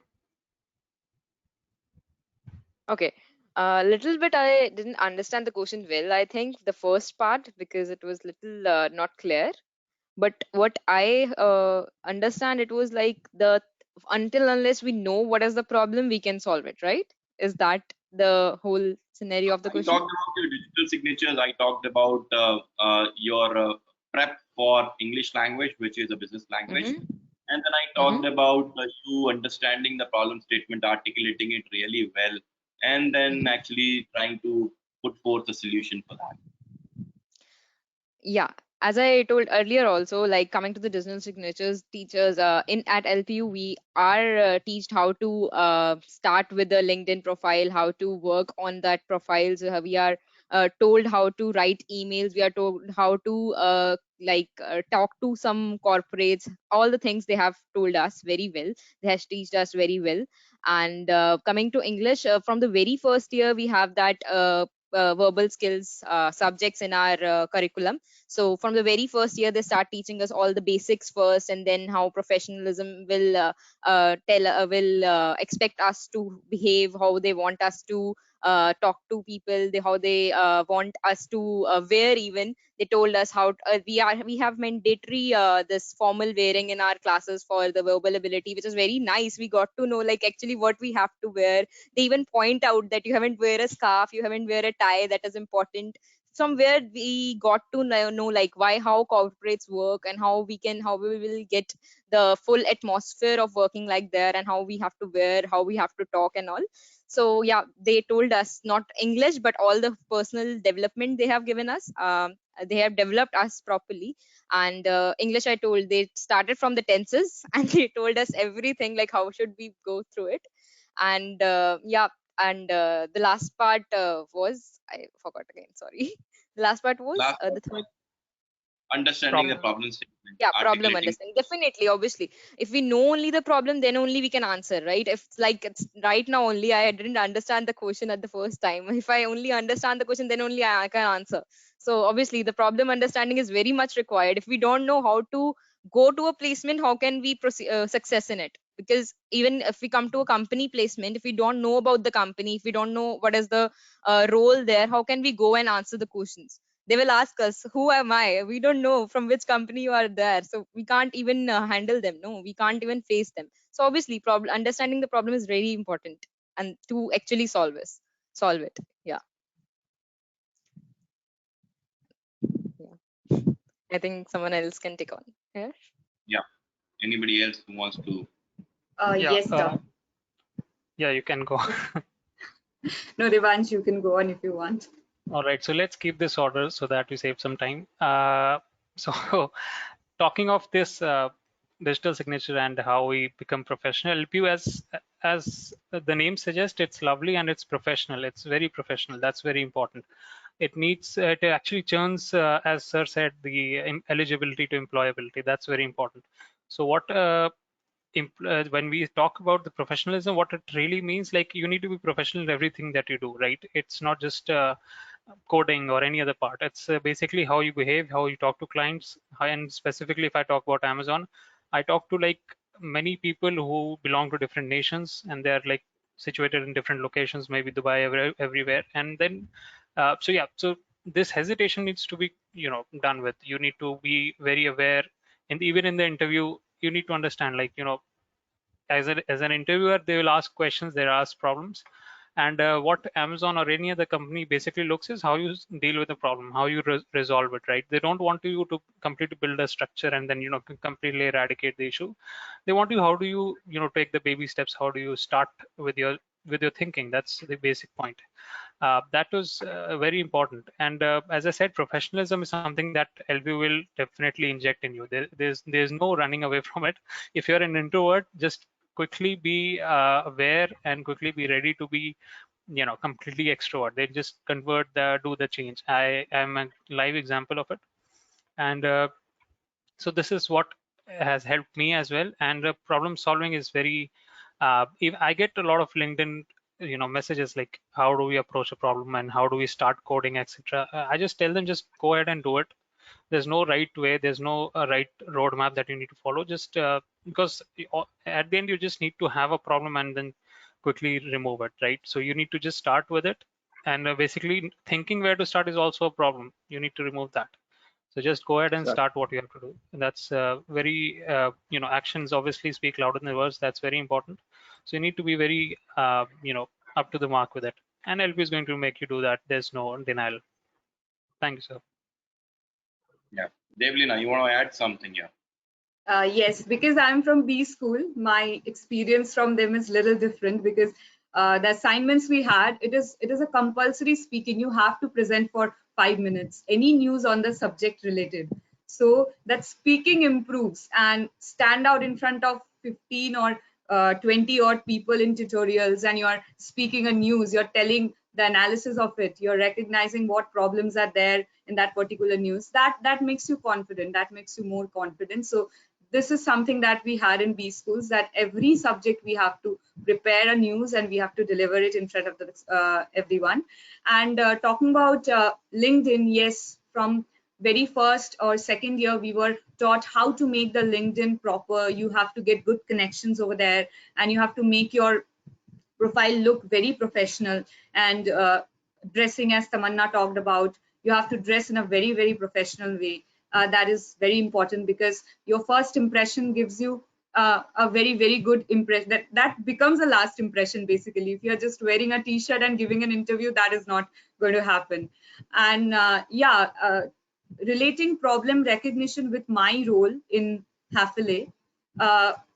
okay? A little bit I didn't understand the question well. I think the first part, because it was little not clear. But what I understand, it was like the until unless we know what is the problem, we can solve it, right? Is that the whole scenario of the I question? talked about your digital signatures. I talked about your prep for English language, which is a business language. And then I talked about you understanding the problem statement, articulating it really well, and then actually trying to put forth a solution for that. Yeah, as I told earlier also, like coming to the digital signatures, teachers in at LPU, we are teached how to start with the LinkedIn profile, how to work on that profile. So we are told how to write emails, we are told how to talk to some corporates, all the things they have told us very well. They have teached us very well. And coming to English, from the very first year we have that verbal skills subjects in our curriculum. So from the very first year, they start teaching us all the basics first, and then how professionalism will expect us to behave, how they want us to talk to people, how they want us to wear. Even they told us how we have mandatory this formal wearing in our classes for the verbal ability, which is very nice. We got to know like actually what we have to wear. They even point out that you haven't wear a scarf, you haven't wear a tie, that is important. Somewhere we got to know like why, how corporates work, and how we will get the full atmosphere of working like there, and how we have to wear, how we have to talk and all. So yeah, they told us not English but all the personal development they have given us. They have developed us properly. And English, I told, they started from the tenses and they told us everything, like how should we go through it. And yeah, and the last part was, I forgot again, sorry. The last part was Last the third. understanding the Problem. problem statement, Yeah, problem articulating. understanding, definitely, obviously. If we know only the problem, then only we can answer, right? If it's like it's right now only I didn't understand the question at the first time, if I only understand the question, then only I can answer. So obviously the problem understanding is very much required. If we don't know how to go to a placement, how can we success in it? Because even if we come to a company placement, if we don't know about the company, if we don't know what is the role there, how can we go and answer the questions? They will ask us, who am I? We don't know from which company you are there, so we can't even handle them. No, we can't even face them. So obviously understanding the problem is very important, and to actually solve it. Yeah. Yeah, I think someone else can take on. Yeah. Yeah. Anybody else who wants to? Yeah, Yes, sir. yeah, you can go. No, Devansh, you can go on if you want. All right, so let's keep this order so that we save some time. So talking of this digital signature and how we become professional, LPU, as the name suggests, it's lovely and it's professional. It's very professional. That's very important. It needs, it actually churns, as sir said, the eligibility to employability. That's very important. So what when we talk about the professionalism, what it really means, like you need to be professional in everything that you do, right? It's not just coding or any other part. It's basically how you behave, how you talk to clients. And specifically, if I talk about Amazon, I talk to like many people who belong to different nations, and they're like situated in different locations, maybe Dubai, everywhere. And then, so yeah, so this hesitation needs to be, done with. You need to be very aware, and even in the interview, you need to understand, like, as an interviewer, they will ask questions, they will ask problems, and what Amazon or any other company basically looks is how you deal with the problem, how you resolve it, right? They don't want you to completely build a structure and then completely eradicate the issue. They want you, how do you take the baby steps, how do you start with your thinking. That's the basic point. That was very important. And as I said, professionalism is something that LPU will definitely inject in you. There's no running away from it. If you're an introvert, just quickly be aware and quickly be ready to be completely extrovert. They just do the change. I am a live example of it. And so this is what has helped me as well. And problem solving is very if I get a lot of LinkedIn messages like, how do we approach a problem and how do we start coding, etc. I just tell them, just go ahead and do it. There's no right way, there's no right roadmap that you need to follow. Just because at the end you just need to have a problem and then quickly remove it, right? So you need to just start with it. And basically thinking where to start is also a problem. You need to remove that. So just go ahead and Exactly. start what you have to do. And that's very, actions obviously speak louder than words. That's very important. So you need to be very, up to the mark with it. And LP is going to make you do that. There's no denial. Thank you, sir. Yeah. Devlina, you want to add something here? Yes, because I'm from B school, my experience from them is little different because the assignments we had, it is a compulsory speaking. You have to present for 5 minutes, any news on the subject related. So that speaking improves and stand out in front of 15 or 20 odd people in tutorials, and you are speaking a news, you're telling the analysis of it, you're recognizing what problems are there in that particular news. That makes you confident, that makes you more confident. So this is something that we had in B schools, that every subject we have to prepare a news and we have to deliver it in front of everyone. And talking about LinkedIn, yes, from very first or second year, we were taught how to make the LinkedIn proper. You have to get good connections over there, and you have to make your profile look very professional. And dressing, as Tamanna talked about, you have to dress in a very, very professional way. That is very important because your first impression gives you a very, very good impression. That becomes a last impression, basically. If you're just wearing a t-shirt and giving an interview, that is not going to happen. And relating problem recognition with my role in Hafele,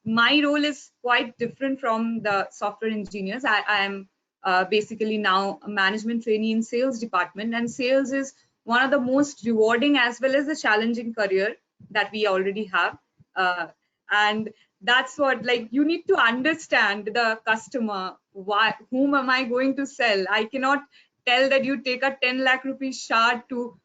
my role is quite different from the software engineers. I am basically now a management trainee in sales department, and sales is one of the most rewarding as well as the challenging career that we already have. And that's what, like, you need to understand the customer. Whom am I going to sell? I cannot tell that you take a 10 lakh rupees shard to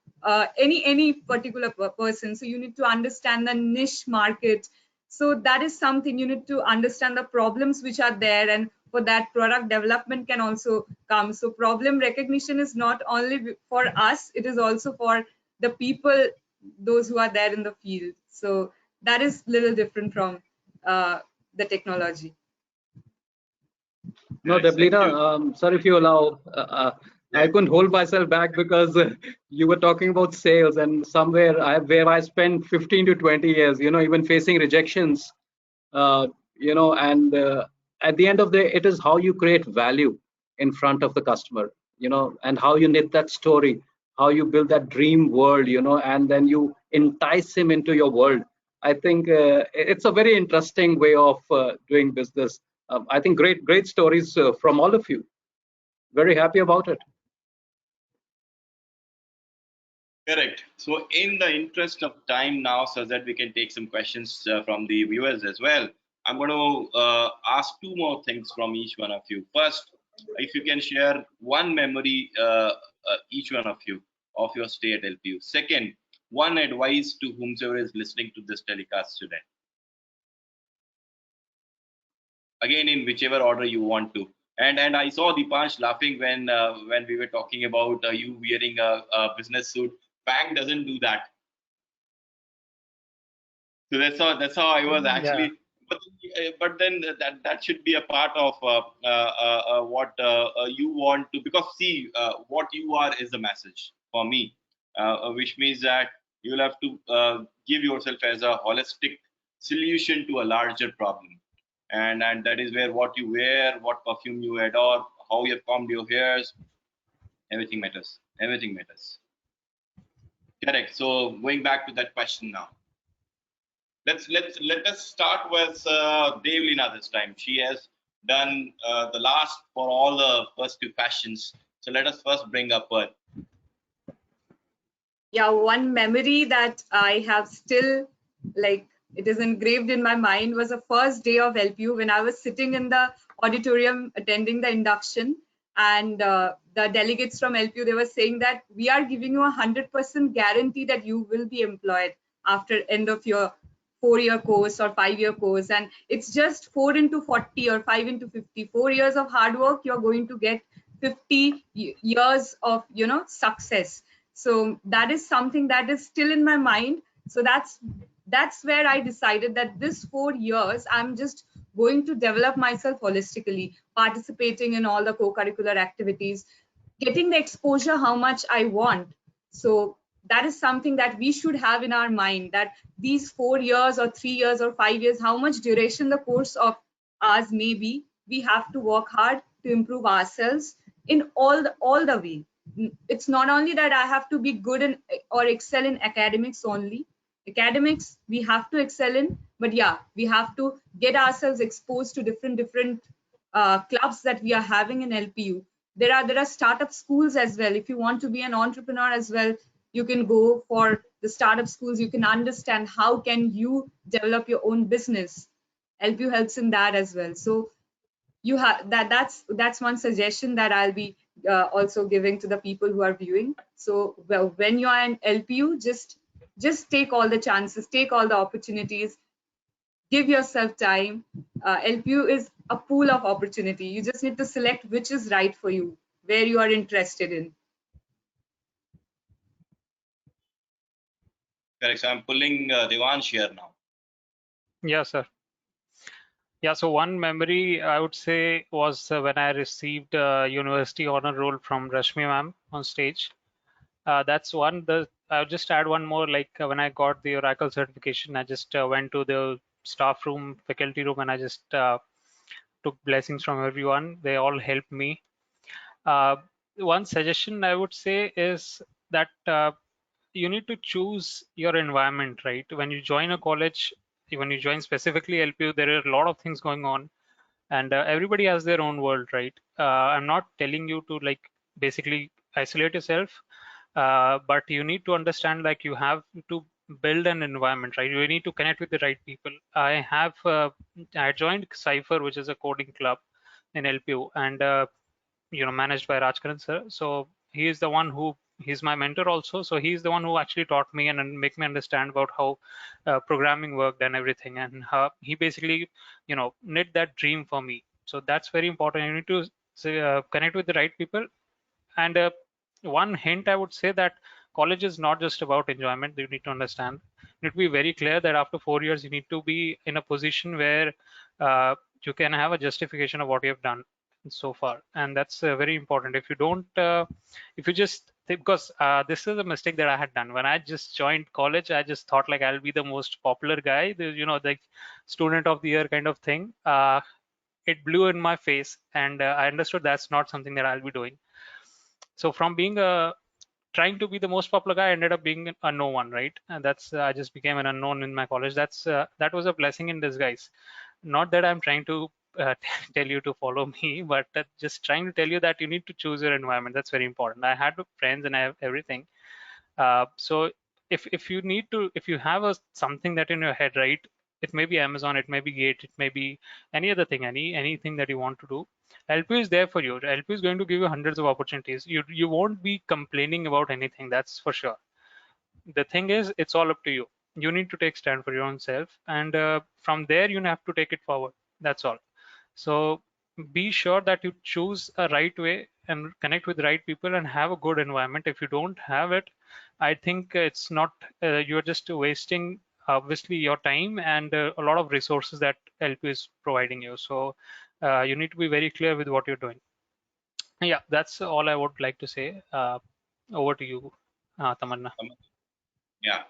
any particular person. So you need to understand the niche market. So that is something you need to understand, the problems which are there, and for that product development can also come. So problem recognition is not only for us, it is also for the people, those who are there in the field. So that is little different from the technology. No, Yes, thank Deblina, you. sorry if you allow. I Yeah. couldn't hold myself back because you were talking about sales, and somewhere where I spent 15 to 20 years, even facing rejections, and at the end of the day, it is how you create value in front of the customer, and how you knit that story, how you build that dream world, and then you entice him into your world. I think it's a very interesting way of doing business. I think great stories from all of you. Very happy about it. Correct. So, in the interest of time now, so that we can take some questions from the viewers as well, I'm going to ask two more things from each one of you. First, if you can share one memory, each one of you, of your stay at LPU. Second, one advice to whomsoever is listening to this telecast today. Again, in whichever order you want to. And I saw Dipansh laughing when we were talking about you wearing a business suit. Bang doesn't do that. So that's how I was Yeah. actually. But then that should be a part of what you want to, because see, what you are is the message for me, which means that you'll have to give yourself as a holistic solution to a larger problem, and that is where what you wear, what perfume you adore, how you have combed your hairs, everything matters. Everything matters. Correct. So going back to that question now. Let us start with Devlina this time. She has done the last for all the first two questions. So let us first bring up her. Yeah, one memory that I have still, like, it is engraved in my mind, was the first day of LPU when I was sitting in the auditorium attending the induction, and the delegates from LPU, they were saying that we are giving you 100% guarantee that you will be employed after end of your 4-year course or 5-year course, and it's just 4 into 40 or 5 into 50, 4 years of hard work, you're going to get 50 years of success. So that is something that is still in my mind. So that's where I decided that this 4 years I'm just going to develop myself holistically, participating in all the co-curricular activities, getting the exposure how much I want. So that is something that we should have in our mind, that these 4 years or 3 years or 5 years, how much duration the course of ours may be, we have to work hard to improve ourselves in all the way. It's not only that I have to be good in or excel in academics only. Academics we have to excel in, but yeah, we have to get ourselves exposed to different clubs that we are having in LPU. There are startup schools as well. If you want to be an entrepreneur as well, you can go for the startup schools. You can understand how can you develop your own business. LPU helps in that as well. So you have that's one suggestion that I'll be also giving to the people who are viewing. So well, when you are in LPU, just take all the chances, take all the opportunities, give yourself time. LPU is a pool of opportunity. You just need to select which is right for you, where you are interested in. Correct. So I'm pulling Devansh here now. Yeah, sir. Yeah, so one memory I would say was when I received university honor roll from Rashmi ma'am on stage. That's one. I'll just add one more. Like when I got the Oracle certification, I just went to the staff room, faculty room, and I just took blessings from everyone. They all helped me. Uh, One suggestion I would say is that you need to choose your environment, right? When you join a college, when you join specifically LPU, there are a lot of things going on, and everybody has their own world, right? I'm not telling you to like basically isolate yourself, but you need to understand like you have to build an environment, right? You need to connect with the right people. I joined Cypher, which is a coding club in LPU, and managed by Rajkaran sir. So he is the one who he's my mentor also. So he's the one who actually taught me and make me understand about how programming worked and everything. And how he basically, knit that dream for me. So that's very important. You need to connect with the right people. And one hint I would say that college is not just about enjoyment. You need to understand need to be very clear that after 4 years, you need to be in a position where you can have a justification of what you have done so far, and that's very important. If you don't, if you just because this is a mistake that I had done when I just joined college. I just thought like I'll be the most popular guy, the student of the year kind of thing. It blew in my face, and I understood that's not something that I'll be doing. So from being a trying to be the most popular guy, I ended up being a no one, right? And that's I just became an unknown in my college. That was a blessing in disguise. Not that I'm trying to tell you to follow me, but just trying to tell you that you need to choose your environment. That's very important. I had friends and I have everything. So if you need to, if you have something that in your head, right? It may be Amazon, it may be Gate, it may be any other thing, anything that you want to do. LPU is there for you. LPU is going to give you hundreds of opportunities. You won't be complaining about anything, that's for sure. The thing is, it's all up to you. You need to take stand for your own self, and from there you have to take it forward. That's all. So be sure that you choose a right way and connect with the right people and have a good environment. If you don't have it, I think it's not, you're just wasting obviously your time and a lot of resources that LP is providing you. So you need to be very clear with what you're doing. Yeah, that's all I would like to say. Over to you, Tamanna. Yeah.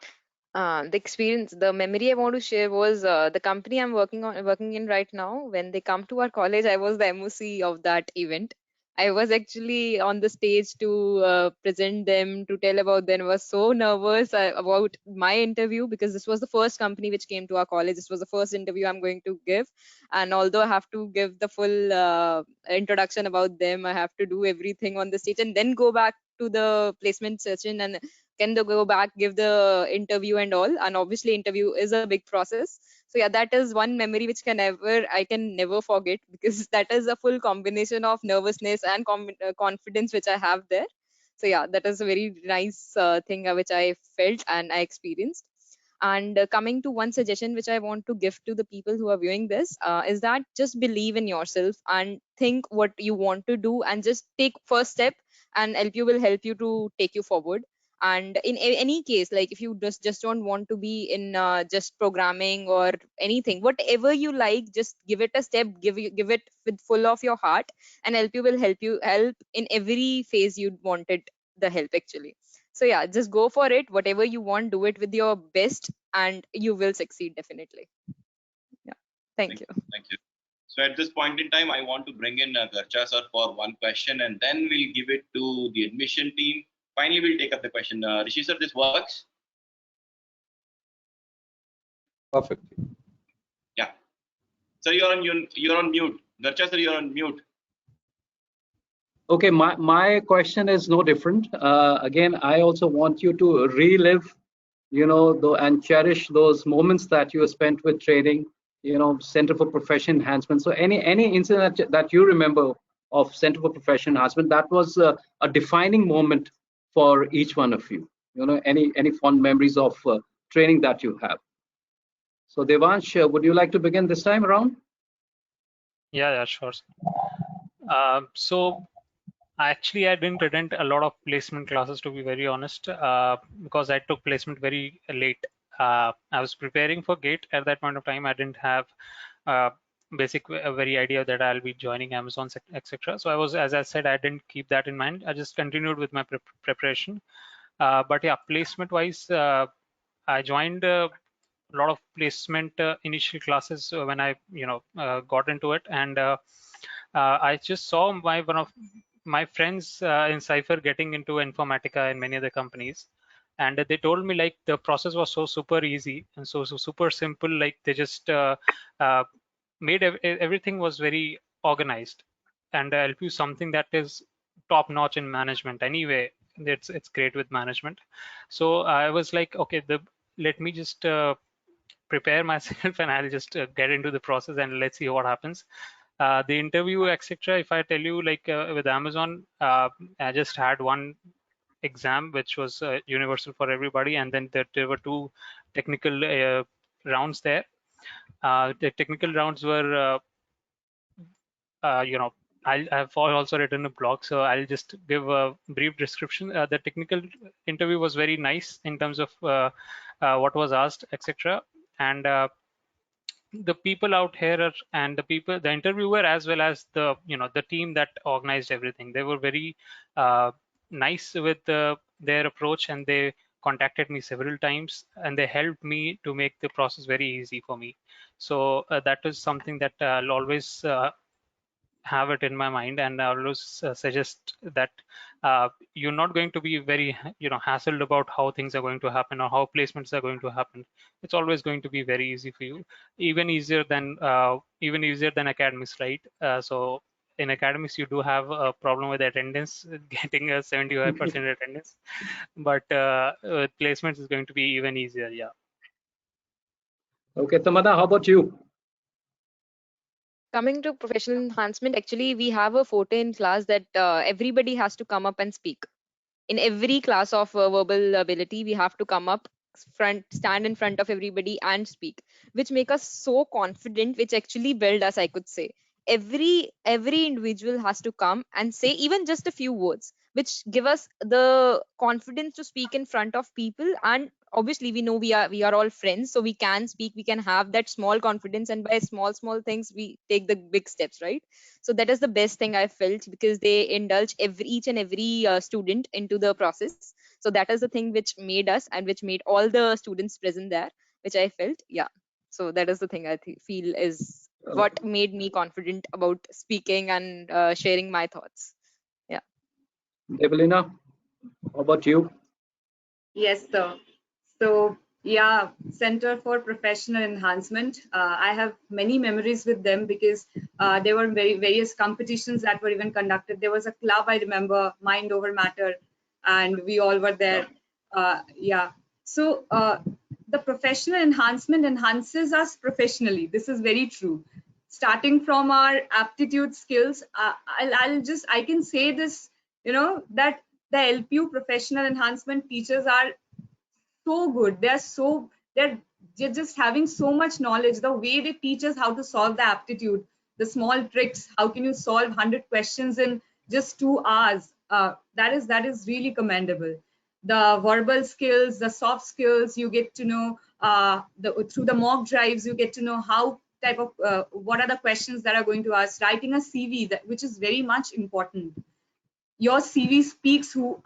The experience, the memory I want to share was the company I'm working in right now. When they come to our college, I was the MOC of that event. I was actually on the stage to present them, to tell about them. I was so nervous about my interview because this was the first company which came to our college. This was the first interview I'm going to give, and although I have to give the full introduction about them, I have to do everything on the stage and then go back to the placement session and can they go back, give the interview and all. And obviously interview is a big process. So yeah, that is one memory which I can never forget because that is a full combination of nervousness and confidence which I have there. So yeah, that is a very nice thing which I felt and I experienced. And coming to one suggestion which I want to give to the people who are viewing this is that just believe in yourself and think what you want to do and just take first step, and LPU will help you to take you forward. And in any case, like if you just don't want to be in just programming or anything, whatever you like, just give it a step, give it with full of your heart, and LPU will help in every phase you wanted the help actually. So yeah, just go for it. Whatever you want, do it with your best, and you will succeed definitely. Yeah. Thank you. Thank you. So at this point in time, I want to bring in Garcha sir for one question, and then we'll give it to the admission team. Finally, we'll take up the question. Rishi sir, this works? Perfect. Yeah. Sir, you're on mute. Garcha sir, you're on mute. Okay, my question is no different. Again, I also want you to relive, and cherish those moments that you spent with training, Center for Profession Enhancement. So any incident that you remember of Center for Profession Enhancement, that was a defining moment for each one of you. Any fond memories of training that you have. So Devansh, would you like to begin this time around? Yeah, sure. So actually, I didn't attend a lot of placement classes, to be very honest, because I took placement very late. I was preparing for GATE at that point of time. I didn't have basic very idea that I'll be joining Amazon, etc. So I was, as I said, I didn't keep that in mind. I just continued with my preparation. But yeah, placement wise, I joined a lot of placement initial classes when I got into it, and I just saw one of my friends in Cypher getting into Informatica and many other companies, and they told me like the process was so super easy and so super simple. Like they just uh, made everything was very organized, and LPU something that is top notch in management anyway. It's great with management. So I was like, okay, let me just prepare myself and I'll just get into the process and let's see what happens. The interview, etc. If I tell you, like with Amazon, I just had one exam which was universal for everybody, and then there were two technical rounds there. The technical rounds were, I've also written a blog, so I'll just give a brief description. The technical interview was very nice in terms of what was asked, etc. And the people out here and the interviewer, as well as the team that organized everything, they were very nice with their approach, and they contacted me several times, and they helped me to make the process very easy for me. So that is something that I'll always have it in my mind, and I always suggest that you're not going to be very hassled about how things are going to happen or how placements are going to happen. It's always going to be very easy for you, even easier than academics, right? So in academics you do have a problem with attendance, getting a 75% attendance, but with placements is going to be even easier. Yeah. Okay, Tamada, how about you? Coming to professional enhancement, actually, we have a forte in class that everybody has to come up and speak. In every class of verbal ability, we have to come up stand in front of everybody and speak, which make us so confident, which actually build us, I could say. Every individual has to come and say even just a few words, which give us the confidence to speak in front of people. And obviously we know we are all friends, so we can speak, we can have that small confidence, and by small things we take the big steps, right? So that is the best thing I felt, because they indulge each and every student into the process. So that is the thing which made us, and which made all the students present there, which I felt. Yeah. So that is the thing I feel is what made me confident about speaking and sharing my thoughts. Yeah. Develina, how about you? Yes, sir. So, yeah, Center for Professional Enhancement. I have many memories with them because there were various competitions that were even conducted. There was a club, I remember, Mind Over Matter, and we all were there. Yeah. So, the professional enhancement enhances us professionally. This is very true. Starting from our aptitude skills, I can say this, that the LPU professional enhancement teachers are so good. They're just having so much knowledge. The way they teach us how to solve the aptitude, the small tricks, how can you solve 100 questions in just 2 hours? That is really commendable. The verbal skills, the soft skills, you get to know through the mock drives. You get to know how type of what are the questions that are going to ask. Writing a CV, which is very much important. Your CV speaks who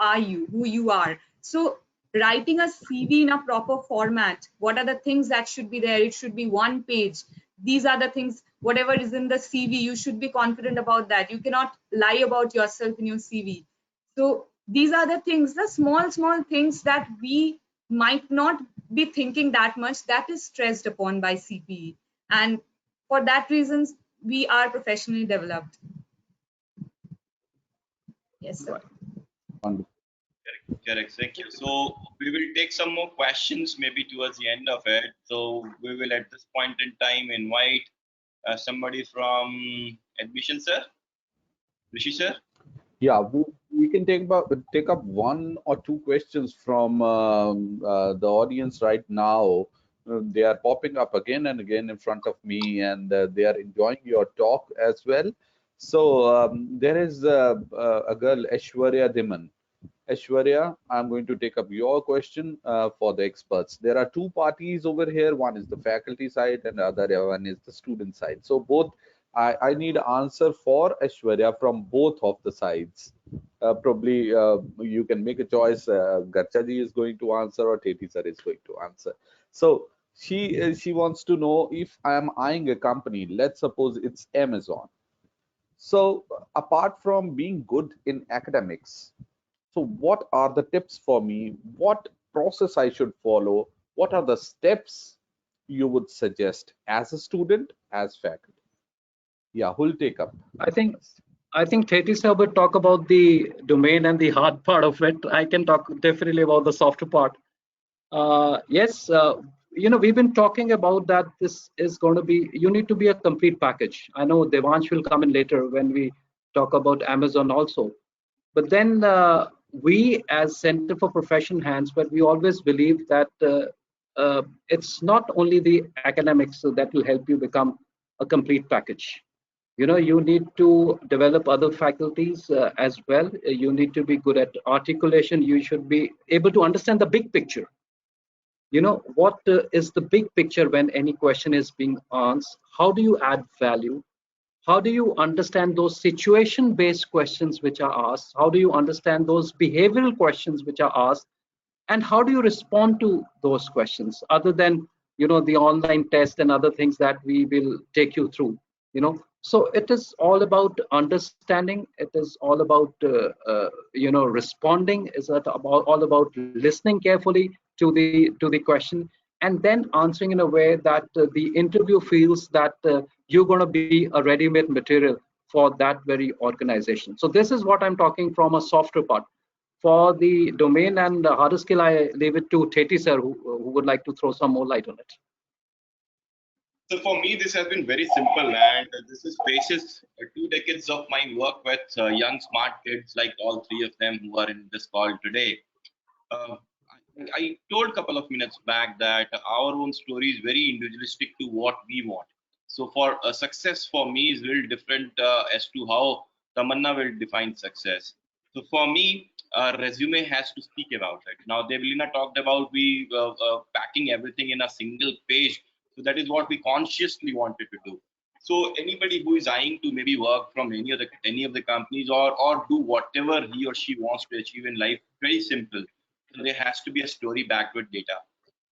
you are. So writing a CV in a proper format, what are the things that should be there? It should be one page. These are the things, whatever is in the CV, you should be confident about that. You cannot lie about yourself in your CV. So these are the things, the small things that we might not be thinking that much, that is stressed upon by CPE. And for that reasons, we are professionally developed. Yes, sir. Wonderful. Correct. Thank you. So we will take some more questions maybe towards the end of it. So we will at this point in time invite somebody from admission, sir. Rishi, sir. Yeah, we can take up one or two questions from the audience right now. They are popping up again and again in front of me, and they are enjoying your talk as well. So there is a girl, Aishwarya Diman. Aishwarya, I'm going to take up your question for the experts. There are two parties over here. One is the faculty side and the other one is the student side. So both, I need answer for Aishwarya from both of the sides. Probably you can make a choice. Garchaji is going to answer or Teti sir is going to answer. So she wants to know, if I am eyeing a company, let's suppose it's Amazon. So apart from being good in academics, so what are the tips for me? What process I should follow? What are the steps you would suggest as a student, as faculty? Yeah, who'll take up? I think Teti sir will talk about the domain and the hard part of it. I can talk definitely about the softer part. Yes, we've been talking about that. This is going to be, you need to be a complete package. I know Devansh will come in later when we talk about Amazon also. But then we as Center for Profession Hands, but we always believe that it's not only the academics that will help you become a complete package. You need to develop other faculties as well. You need to be good at articulation. You should be able to understand the big picture. what is the big picture when any question is being asked? How do you add value? How do you understand those situation based questions which are asked? How do you understand those behavioral questions which are asked? And how do you respond to those questions other than the online test and other things that we will take you through? So it is all about understanding. It is all about responding. Is that about all about listening carefully to the question, and then answering in a way that the interview feels that you're going to be a ready-made material for that very organization. So this is what I'm talking from a softer part. For the domain and harder skill, I leave it to Teti sir, who would like to throw some more light on it. So for me, this has been very simple, and this is basis 2 decades of my work with young smart kids like all three of them who are in this call today. Uh, I told a couple of minutes back that our own story is very individualistic to what we want. So for success for me is very different as to how Tamanna will define success. So for me, resume has to speak about it. Now, Develina talked about we packing everything in a single page. So that is what we consciously wanted to do. So anybody who is eyeing to maybe work from any of the companies or do whatever he or she wants to achieve in life, very simple. So there has to be a story backed with data.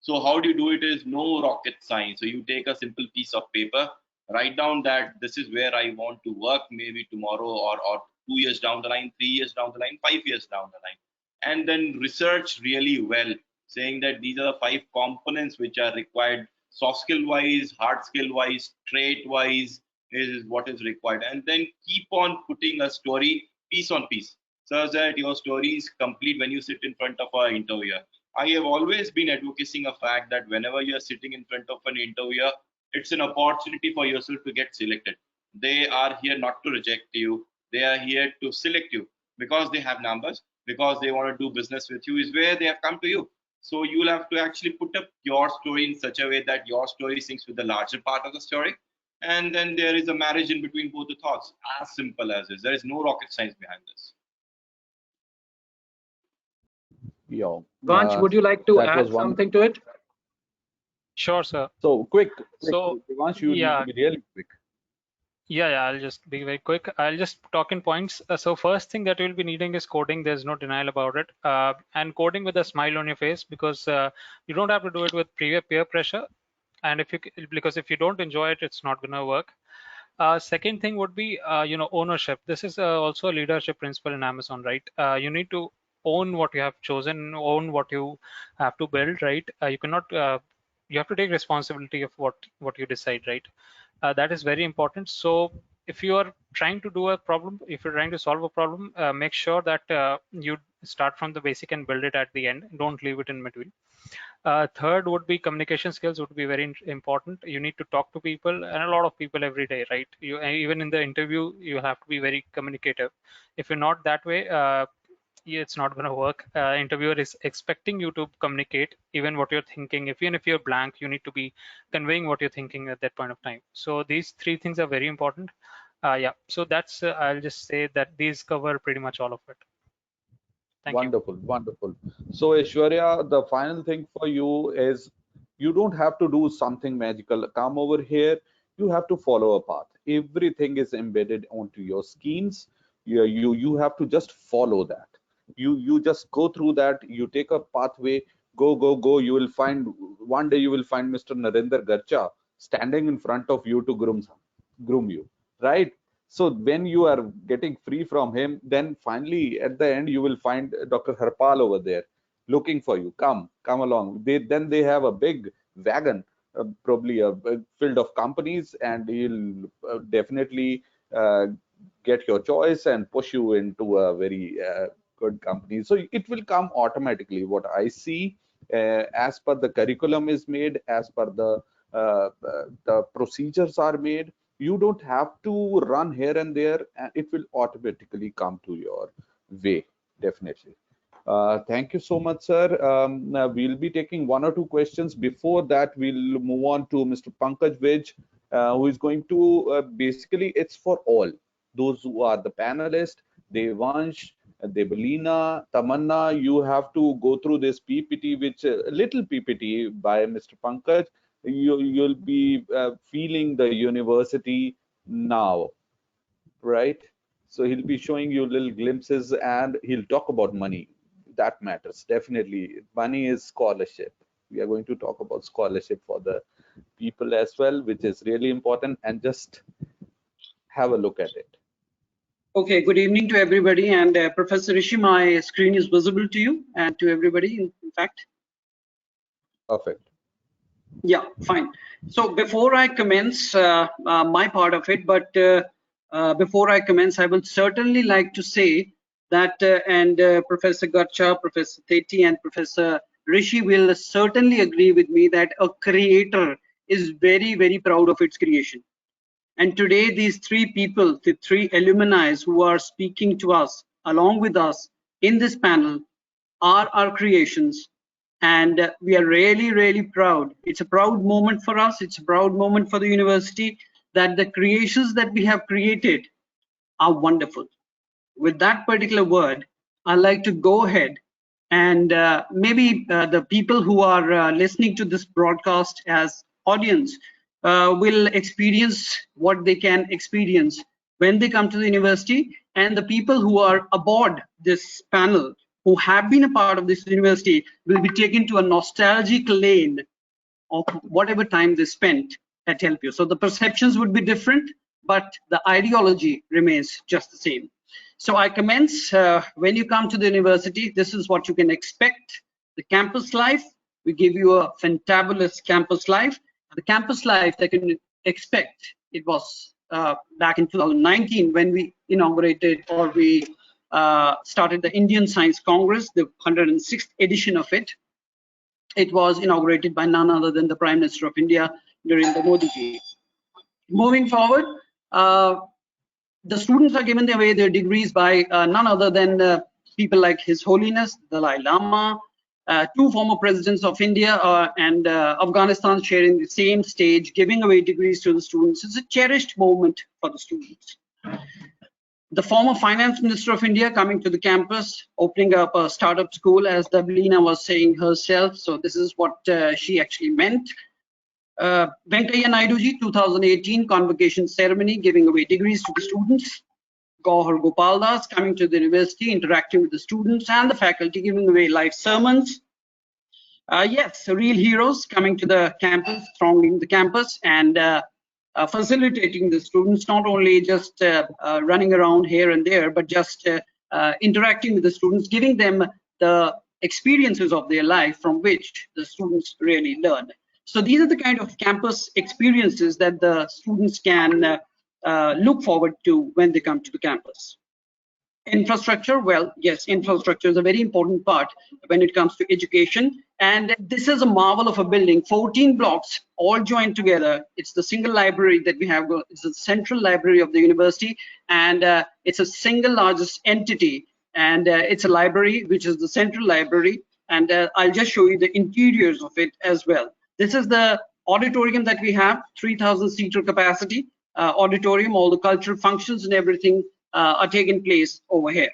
So how do you do it is no rocket science. So you take a simple piece of paper, write down that this is where I want to work maybe tomorrow or 2 years down the line, 3 years down the line, 5 years down the line. And then research really well, saying that these are the 5 components which are required soft skill wise, hard skill wise, trait wise is what is required. And then keep on putting a story piece on piece so that your story is complete when you sit in front of an interviewer. I have always been advocating a fact that whenever you are sitting in front of an interviewer, it's an opportunity for yourself to get selected. They are here not to reject you. They are here to select you because they have numbers, because they want to do business with you is where they have come to you. So you'll have to actually put up your story in such a way that your story syncs with the larger part of the story. And then there is a marriage in between both the thoughts. As simple as this. There is no rocket science behind this. Yeah, Vanch, would you like to that was add one. something to it? Sure, sir. So quick, So Devansh, you need to yeah, be really quick. yeah, I'll just be very quick. I'll just talk in points. So first thing that you'll be needing is coding. There's no denial about it. And coding with a smile on your face, because you don't have to do it with peer pressure. And because if you don't enjoy it, it's not gonna work. Second thing would be, ownership. This is also a leadership principle in Amazon, right? You need to own what you have chosen, own what you have to build, right? You cannot, you have to take responsibility of what you decide, right? That is very important. So if you are trying to do a problem, if you're trying to solve a problem, make sure that you start from the basic and build it at the end. Don't leave it in between. Third would be communication skills would be very important. You need to talk to people and a lot of people every day, right? You even in the interview, you have to be very communicative. If you're not that way, it's not going to work. Interviewer is expecting you to communicate even what you're thinking. Even if you're blank, you need to be conveying what you're thinking at that point of time. So these 3 things are very important. Yeah, so that's I'll just say that these cover pretty much all of it. Thank you. Wonderful, wonderful. So, Aishwarya, the final thing for you is you don't have to do something magical. Come over here. You have to follow a path. Everything is embedded onto your schemes. You have to just follow that. You just go through that. You take a pathway. Go, go, go. You will find one day you will find Mr. Narendra Garcha standing in front of you to groom you, right? So when you are getting free from him, then finally at the end you will find Dr. Harpal over there looking for you. Come along. Then they have a big wagon, probably a filled of companies, and he'll definitely uh, get your choice and push you into a very good company. So it will come automatically. What I see, as per the curriculum is made, as per the procedures are made, you don't have to run here and there, and it will automatically come to your way. Definitely. Thank you so much, sir. Now we'll be taking 1 or 2 questions. Before that, we'll move on to Mr. Pankaj Vij, who is going to basically, it's for all those who are the panelists, Devansh, Debelina, Tamanna, you have to go through this PPT, which little PPT by Mr. Pankaj. You'll be feeling the university now, right? So he'll be showing you little glimpses, and he'll talk about money. That matters definitely. Money is scholarship. We are going to talk about scholarship for the people as well, which is really important. And just have a look at it. Okay, good evening to everybody. And Professor Rishi, my screen is visible to you and to everybody, in fact. Perfect. Yeah, fine. So before I commence my part of it, but before I commence, I will certainly like to say that, Professor Garcha, Professor Teti, and Professor Rishi will certainly agree with me that a creator is very, very proud of its creation. And today, these three people, the three alumni who are speaking to us, along with us in this panel, are our creations. And we are really, really proud. It's a proud moment for us. It's a proud moment for the university that the creations that we have created are wonderful. With that particular word, I'd like to go ahead and maybe the people who are listening to this broadcast as audience will experience what they can experience when they come to the university, and the people who are aboard this panel who have been a part of this university will be taken to a nostalgic lane of whatever time they spent at LPU. So the perceptions would be different, but the ideology remains just the same. So I commence, when you come to the university, this is what you can expect. The campus life, we give you a fantabulous campus life. The campus life that you can expect, it was back in 2019 when we inaugurated, or we started the Indian Science Congress, the 106th edition of it. It was inaugurated by none other than the Prime Minister of India, Narendra Modi ji. Moving forward, the students are given away their degrees by none other than people like His Holiness Dalai Lama, two former presidents of India and Afghanistan sharing the same stage, giving away degrees to the students. It's a cherished moment for the students. The former finance minister of India coming to the campus, opening up a startup school, as Debelina was saying herself. So this is what she actually meant. Venkaiah Naidu ji, 2018 convocation ceremony, giving away degrees to the students. Gauhar Gopal Das coming to the university, interacting with the students and the faculty, giving away live sermons. Yes, real heroes coming to the campus, thronging the campus, and facilitating the students, not only just running around here and there, but just interacting with the students, giving them the experiences of their life from which the students really learn. So these are the kind of campus experiences that the students can look forward to when they come to the campus. Infrastructure, well, yes, infrastructure is a very important part when it comes to education. And this is a marvel of a building, 14 blocks all joined together. It's the single library that we have. It's the central library of the university, and it's a single largest entity. And it's a library, which is the central library. And I'll just show you the interiors of it as well. This is the auditorium that we have, 3,000 seater capacity auditorium. All the cultural functions and everything are taking place over here.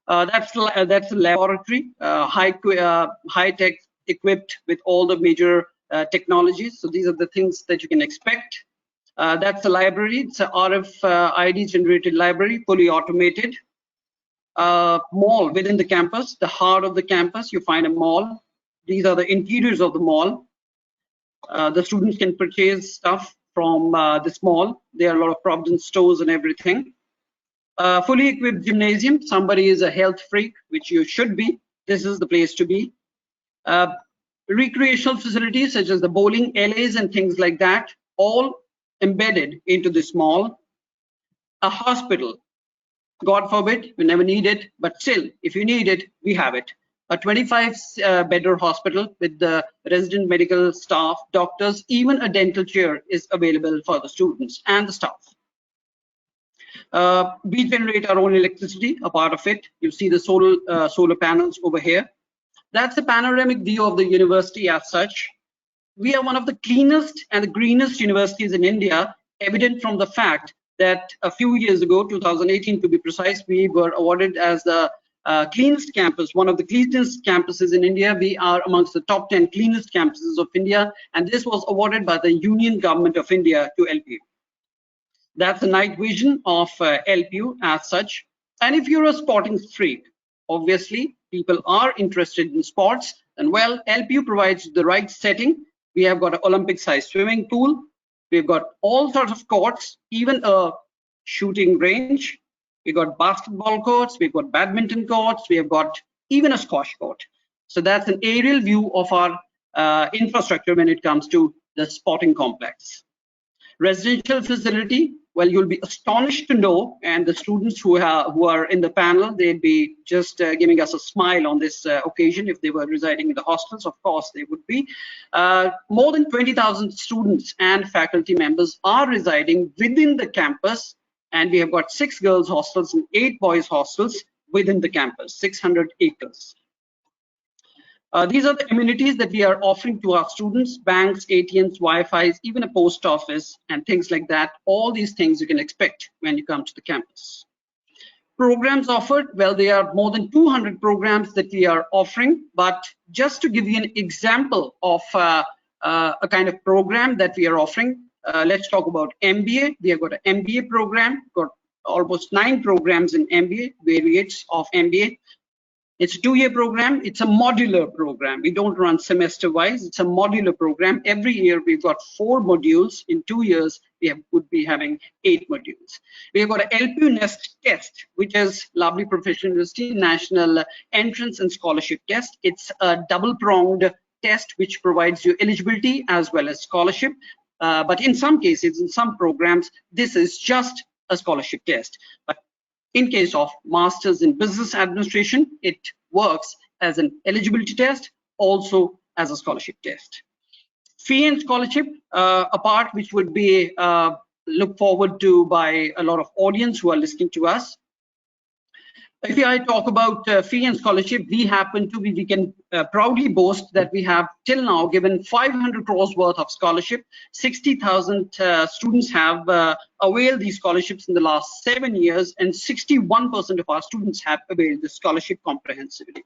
That's the laboratory, high tech equipped with all the major technologies. So these are the things that you can expect. That's the library. It's a RFID generated library, fully automated. Mall within the campus, the heart of the campus, you find a mall. These are the interiors of the mall. The students can purchase stuff from this mall. There are a lot of Providence stores and everything. Fully equipped gymnasium. Somebody is a health freak, which you should be. This is the place to be. Recreational facilities such as the bowling alleys and things like that, all embedded into this mall. A hospital. God forbid, we never need it, but still, if you need it, we have it. A 25-bedder hospital with the resident medical staff, doctors, even a dental chair is available for the students and the staff. We generate our own electricity, a part of it. You see the solar panels over here. That's a panoramic view of the university as such. We are one of the cleanest and the greenest universities in India, evident from the fact that a few years ago, 2018 to be precise, we were awarded as the cleanest campus, one of the cleanest campuses in India. We are amongst the top 10 cleanest campuses of India, and this was awarded by the Union Government of India to LPU. That's the night vision of LPU as such. And if you're a sporting freak, obviously people are interested in sports, and well, LPU provides the right setting. We have got an Olympic-sized swimming pool. We've got all sorts of courts, even a shooting range. We've got basketball courts. We've got badminton courts. We have got even a squash court. So that's an aerial view of our infrastructure when it comes to the sporting complex. Residential facility, well, you'll be astonished to know, and the students who are in the panel, they'd be just giving us a smile on this occasion if they were residing in the hostels. Of course, they would be. More than 20,000 students and faculty members are residing within the campus, and we have got 6 girls hostels and 8 boys hostels within the campus, 600 acres. These are the amenities that we are offering to our students: banks, ATMs, Wi-Fi's, even a post office and things like that. All these things you can expect when you come to the campus. Programs offered, well, there are more than 200 programs that we are offering, but just to give you an example of a kind of program that we are offering, let's talk about MBA. We have got an MBA program, got almost 9 programs in MBA, variants of MBA. It's a 2-year program. It's a modular program. We don't run semester wise. It's a modular program. Every year we've got 4 modules. In 2 years we would be having 8 modules. We've got an LPU Nest test, which is Lovely Professional University National Entrance and Scholarship Test. It's a double-pronged test which provides you eligibility as well as scholarship. But in some cases, in some programs, this is just a scholarship test. But in case of Masters in Business Administration, it works as an eligibility test, also as a scholarship test. Fee and scholarship, a part which would be looked forward to by a lot of audience who are listening to us. If I talk about fee and scholarship, we can proudly boast that we have till now given 500 crores worth of scholarship. 60,000 students have availed these scholarships in the last 7 years, and 61% of our students have availed the scholarship comprehensively.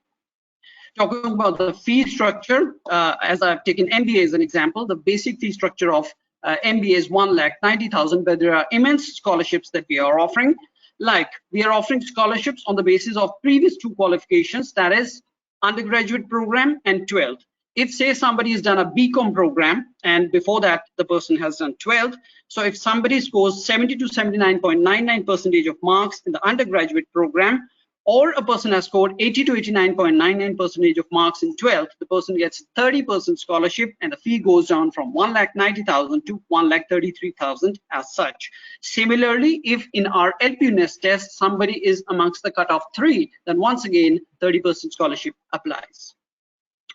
Talking about the fee structure, as I've taken MBA as an example, the basic fee structure of MBA is 1,90,000, but there are immense scholarships that we are offering. Like, we are offering scholarships on the basis of previous 2 qualifications, that is undergraduate program and 12th. If say somebody has done a BCom program and before that the person has done 12th, so if somebody scores 70 to 79.99% of marks in the undergraduate program, or a person has scored 80 to 89.99% of marks in 12th, the person gets 30% scholarship, and the fee goes down from 1,90,000 to 1,33,000 as such. Similarly, if in our LPU Nest test somebody is amongst the cutoff 3, then once again 30% scholarship applies.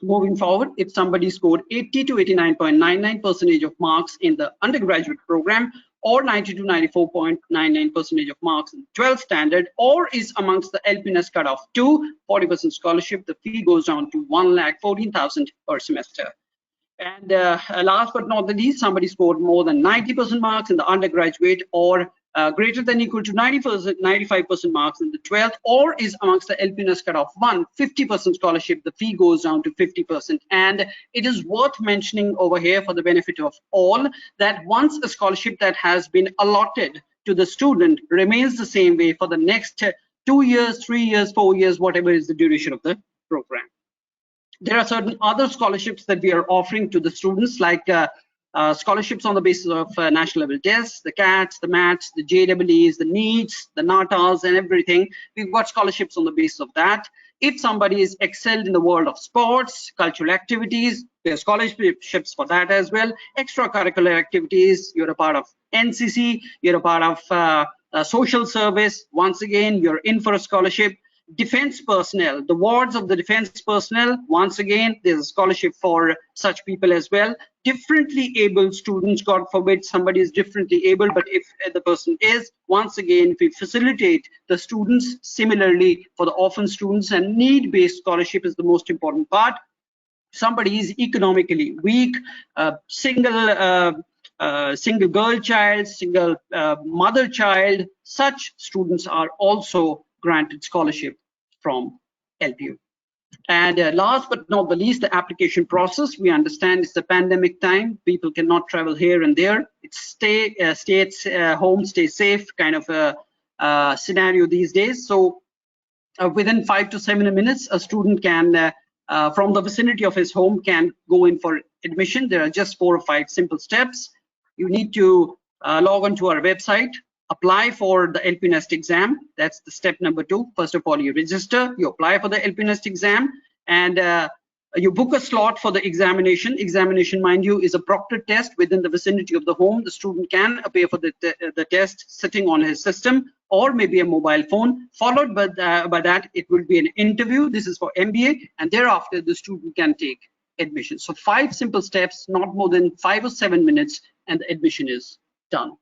Moving forward, if somebody scored 80 to 89.99% of marks in the undergraduate program, or 90 to 94.99% of marks in 12th standard, or is amongst the LPU Nest cutoff 2, 40% scholarship, the fee goes down to 1,14,000 per semester. And last but not the least, somebody scored more than 90% marks in the undergraduate, or greater than equal to 95% marks in the 12th, or is amongst the LPU Nest cutoff 1, 50% scholarship, the fee goes down to 50%. And it is worth mentioning over here for the benefit of all that once a scholarship that has been allotted to the student remains the same way for the next 2 years, 3 years, 4 years, whatever is the duration of the program. There are certain other scholarships that we are offering to the students, like scholarships on the basis of national level tests, the CATs, the MATs, the JEEs, the NEETs, the NATAs, and everything. We've got scholarships on the basis of that. If somebody is excelled in the world of sports, cultural activities, there are scholarships for that as well. Extracurricular activities, you're a part of NCC, you're a part of social service, once again, you're in for a scholarship. Defense personnel, the wards of the defense personnel, once again, there's a scholarship for such people as well. Differently abled students, God forbid somebody is differently able, but if the person is, once again, we facilitate the students. Similarly, for the orphan students, and need-based scholarship is the most important part. Somebody is economically weak, single single girl child, single mother child, such students are also granted scholarship from LPU. And last but not the least, the application process. We understand it's the pandemic time. People cannot travel here and there. It's stay at home, stay safe kind of a scenario these days. So within 5 to 7 minutes, a student can, from the vicinity of his home, can go in for admission. There are just 4 or 5 simple steps. You need to log on to our website, apply for the LP Nest exam. That's the step number 2. First of all, you register, you apply for the LP Nest exam, and you book a slot for the examination. Examination, mind you, is a proctored test within the vicinity of the home. The student can appear for the test sitting on his system or maybe a mobile phone. Followed by that, it will be an interview. This is for MBA, and thereafter the student can take admission. So 5 simple steps, not more than 5 or 7 minutes, and the admission is done.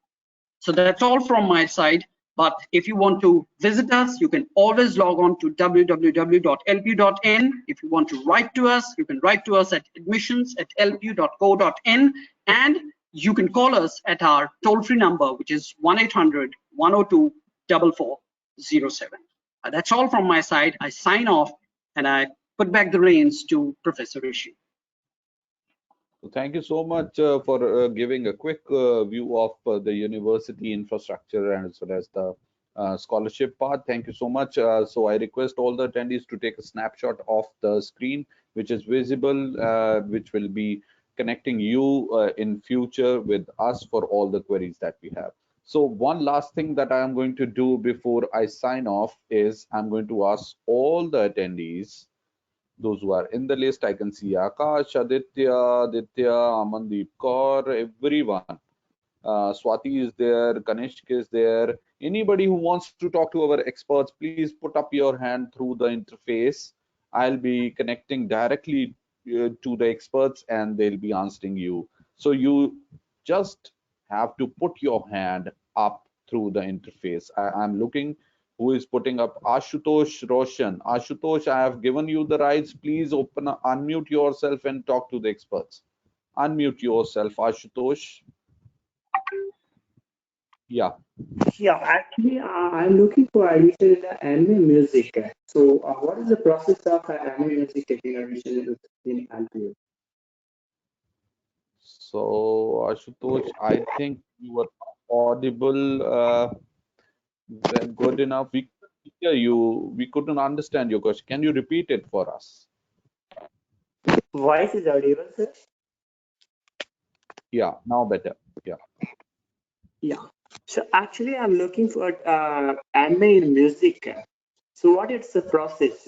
So that's all from my side. But if you want to visit us, you can always log on to www.lpu.in. If you want to write to us, you can write to us at admissions@lpu.co.in, and you can call us at our toll-free number, which is 1-800-102-4407. That's all from my side. I sign off and I put back the reins to Professor Rishi. Thank you so much for giving a quick view of the university infrastructure and as well as the scholarship part. Thank you so much. So I request all the attendees to take a snapshot of the screen, which is visible, which will be connecting you in future with us for all the queries that we have. So one last thing that I am going to do before I sign off is I'm going to ask all the attendees, those who are in the list. I can see Akash, Aditya, Amandeep Kaur, everyone. Swati is there, Kanishk is there. Anybody who wants to talk to our experts, please put up your hand through the interface. I'll be connecting directly to the experts and they'll be answering you. So you just have to put your hand up through the interface. I'm looking who is putting up. Ashutosh Roshan. Ashutosh, I have given you the rights. Please unmute yourself and talk to the experts. Unmute yourself, Ashutosh. Yeah. Yeah, actually, I'm looking for admission in the MA music. So, what is the process of MA music taking admission in LPU? So, Ashutosh, I think you were audible good enough. We couldn't hear you. We couldn't understand your question. Can you repeat it for us? Voice is audible, sir? Yeah, now better. Yeah. Yeah. So, actually, I'm looking for MA in music. So, what is the process?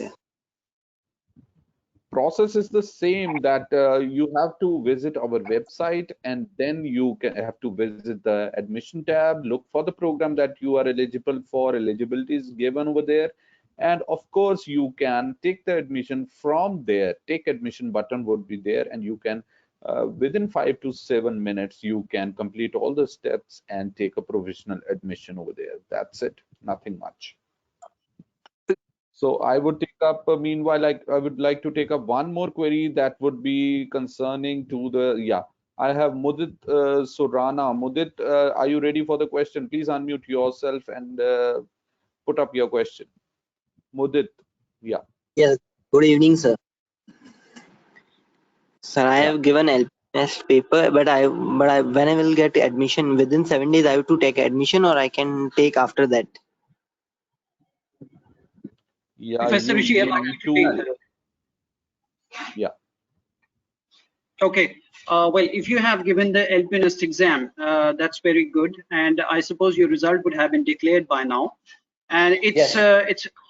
Process is the same, that you have to visit our website and then you have to visit the admission tab, look for the program that you are eligible for. Eligibility is given over there, and of course you can take the admission from there. Take admission button would be there, and you can within 5 to 7 minutes you can complete all the steps and take a provisional admission over there. That's it, nothing much. So I would take up, meanwhile, I would like to take up one more query that would be concerning to the, yeah, I have Mudit Surana. Mudit, are you ready for the question? Please unmute yourself and put up your question. Mudit, yeah. Yes, good evening, sir. Sir, I have given LPS paper, but when I will get admission within 7 days, I have to take admission, or I can take after that. Yeah, Professor Rishi, allow me to take. Yeah. Okay. Well, if you have given the LP Nest exam, that's very good, and I suppose your result would have been declared by now. And it's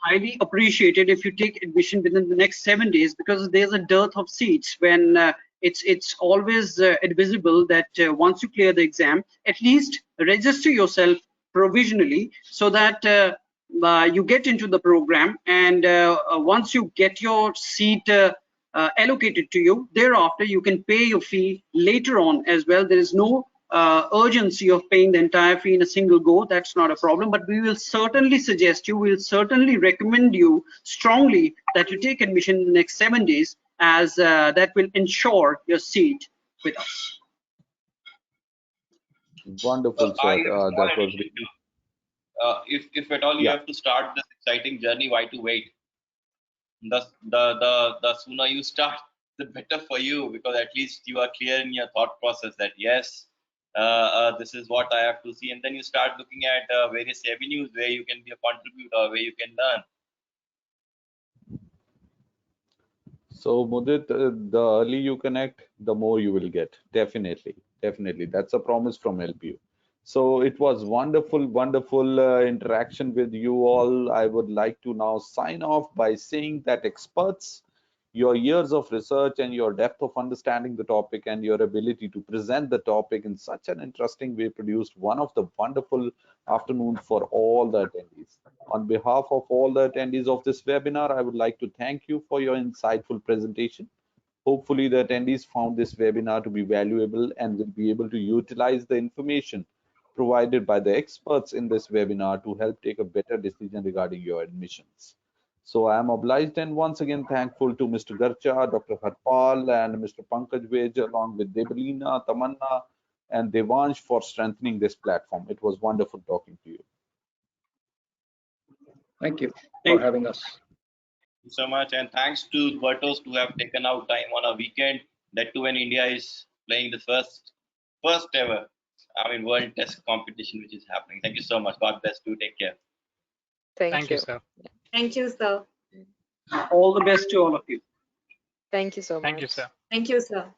highly appreciated if you take admission within the next 7 days, because there's a dearth of seats. When it's always advisable that once you clear the exam, at least register yourself provisionally, so that you get into the program, and once you get your seat allocated to you, thereafter you can pay your fee later on as well. There is no urgency of paying the entire fee in a single go. That's not a problem, but we will certainly suggest you, we'll certainly recommend you strongly that you take admission in the next 7 days, as that will ensure your seat with us. Wonderful, I sir. have a small That was addition to, if at all you yeah. have to start this exciting journey, why to wait? The sooner you start, the better for you, because at least you are clear in your thought process that yes, this is what I have to see, and then you start looking at various avenues where you can be a contributor, where you can learn. So, Mudit, the early you connect, the more you will get. Definitely, definitely. That's a promise from LPU. So it was wonderful, wonderful interaction with you all. I would like to now sign off by saying that experts, your years of research and your depth of understanding the topic and your ability to present the topic in such an interesting way produced one of the wonderful afternoons for all the attendees. On behalf of all the attendees of this webinar, I would like to thank you for your insightful presentation. Hopefully, the attendees found this webinar to be valuable and will be able to utilize the information provided by the experts in this webinar to help take a better decision regarding your admissions. So I am obliged and once again thankful to Mr. Garcha, Dr. Harpal, and Mr. Pankaj Vej, along with Debalina, Tamanna, and Devansh for strengthening this platform. It was wonderful talking to you. Thank you Thank for having us. Thank you so much, and thanks to Bertos to have taken out time on a weekend, that too when India is playing the first ever, world test competition which is happening. Thank you so much. God bless you. Take care. Thank you, sir. Thank you, sir. all the best to all of you. Thank you so Thank you, much. sir. Thank you, sir.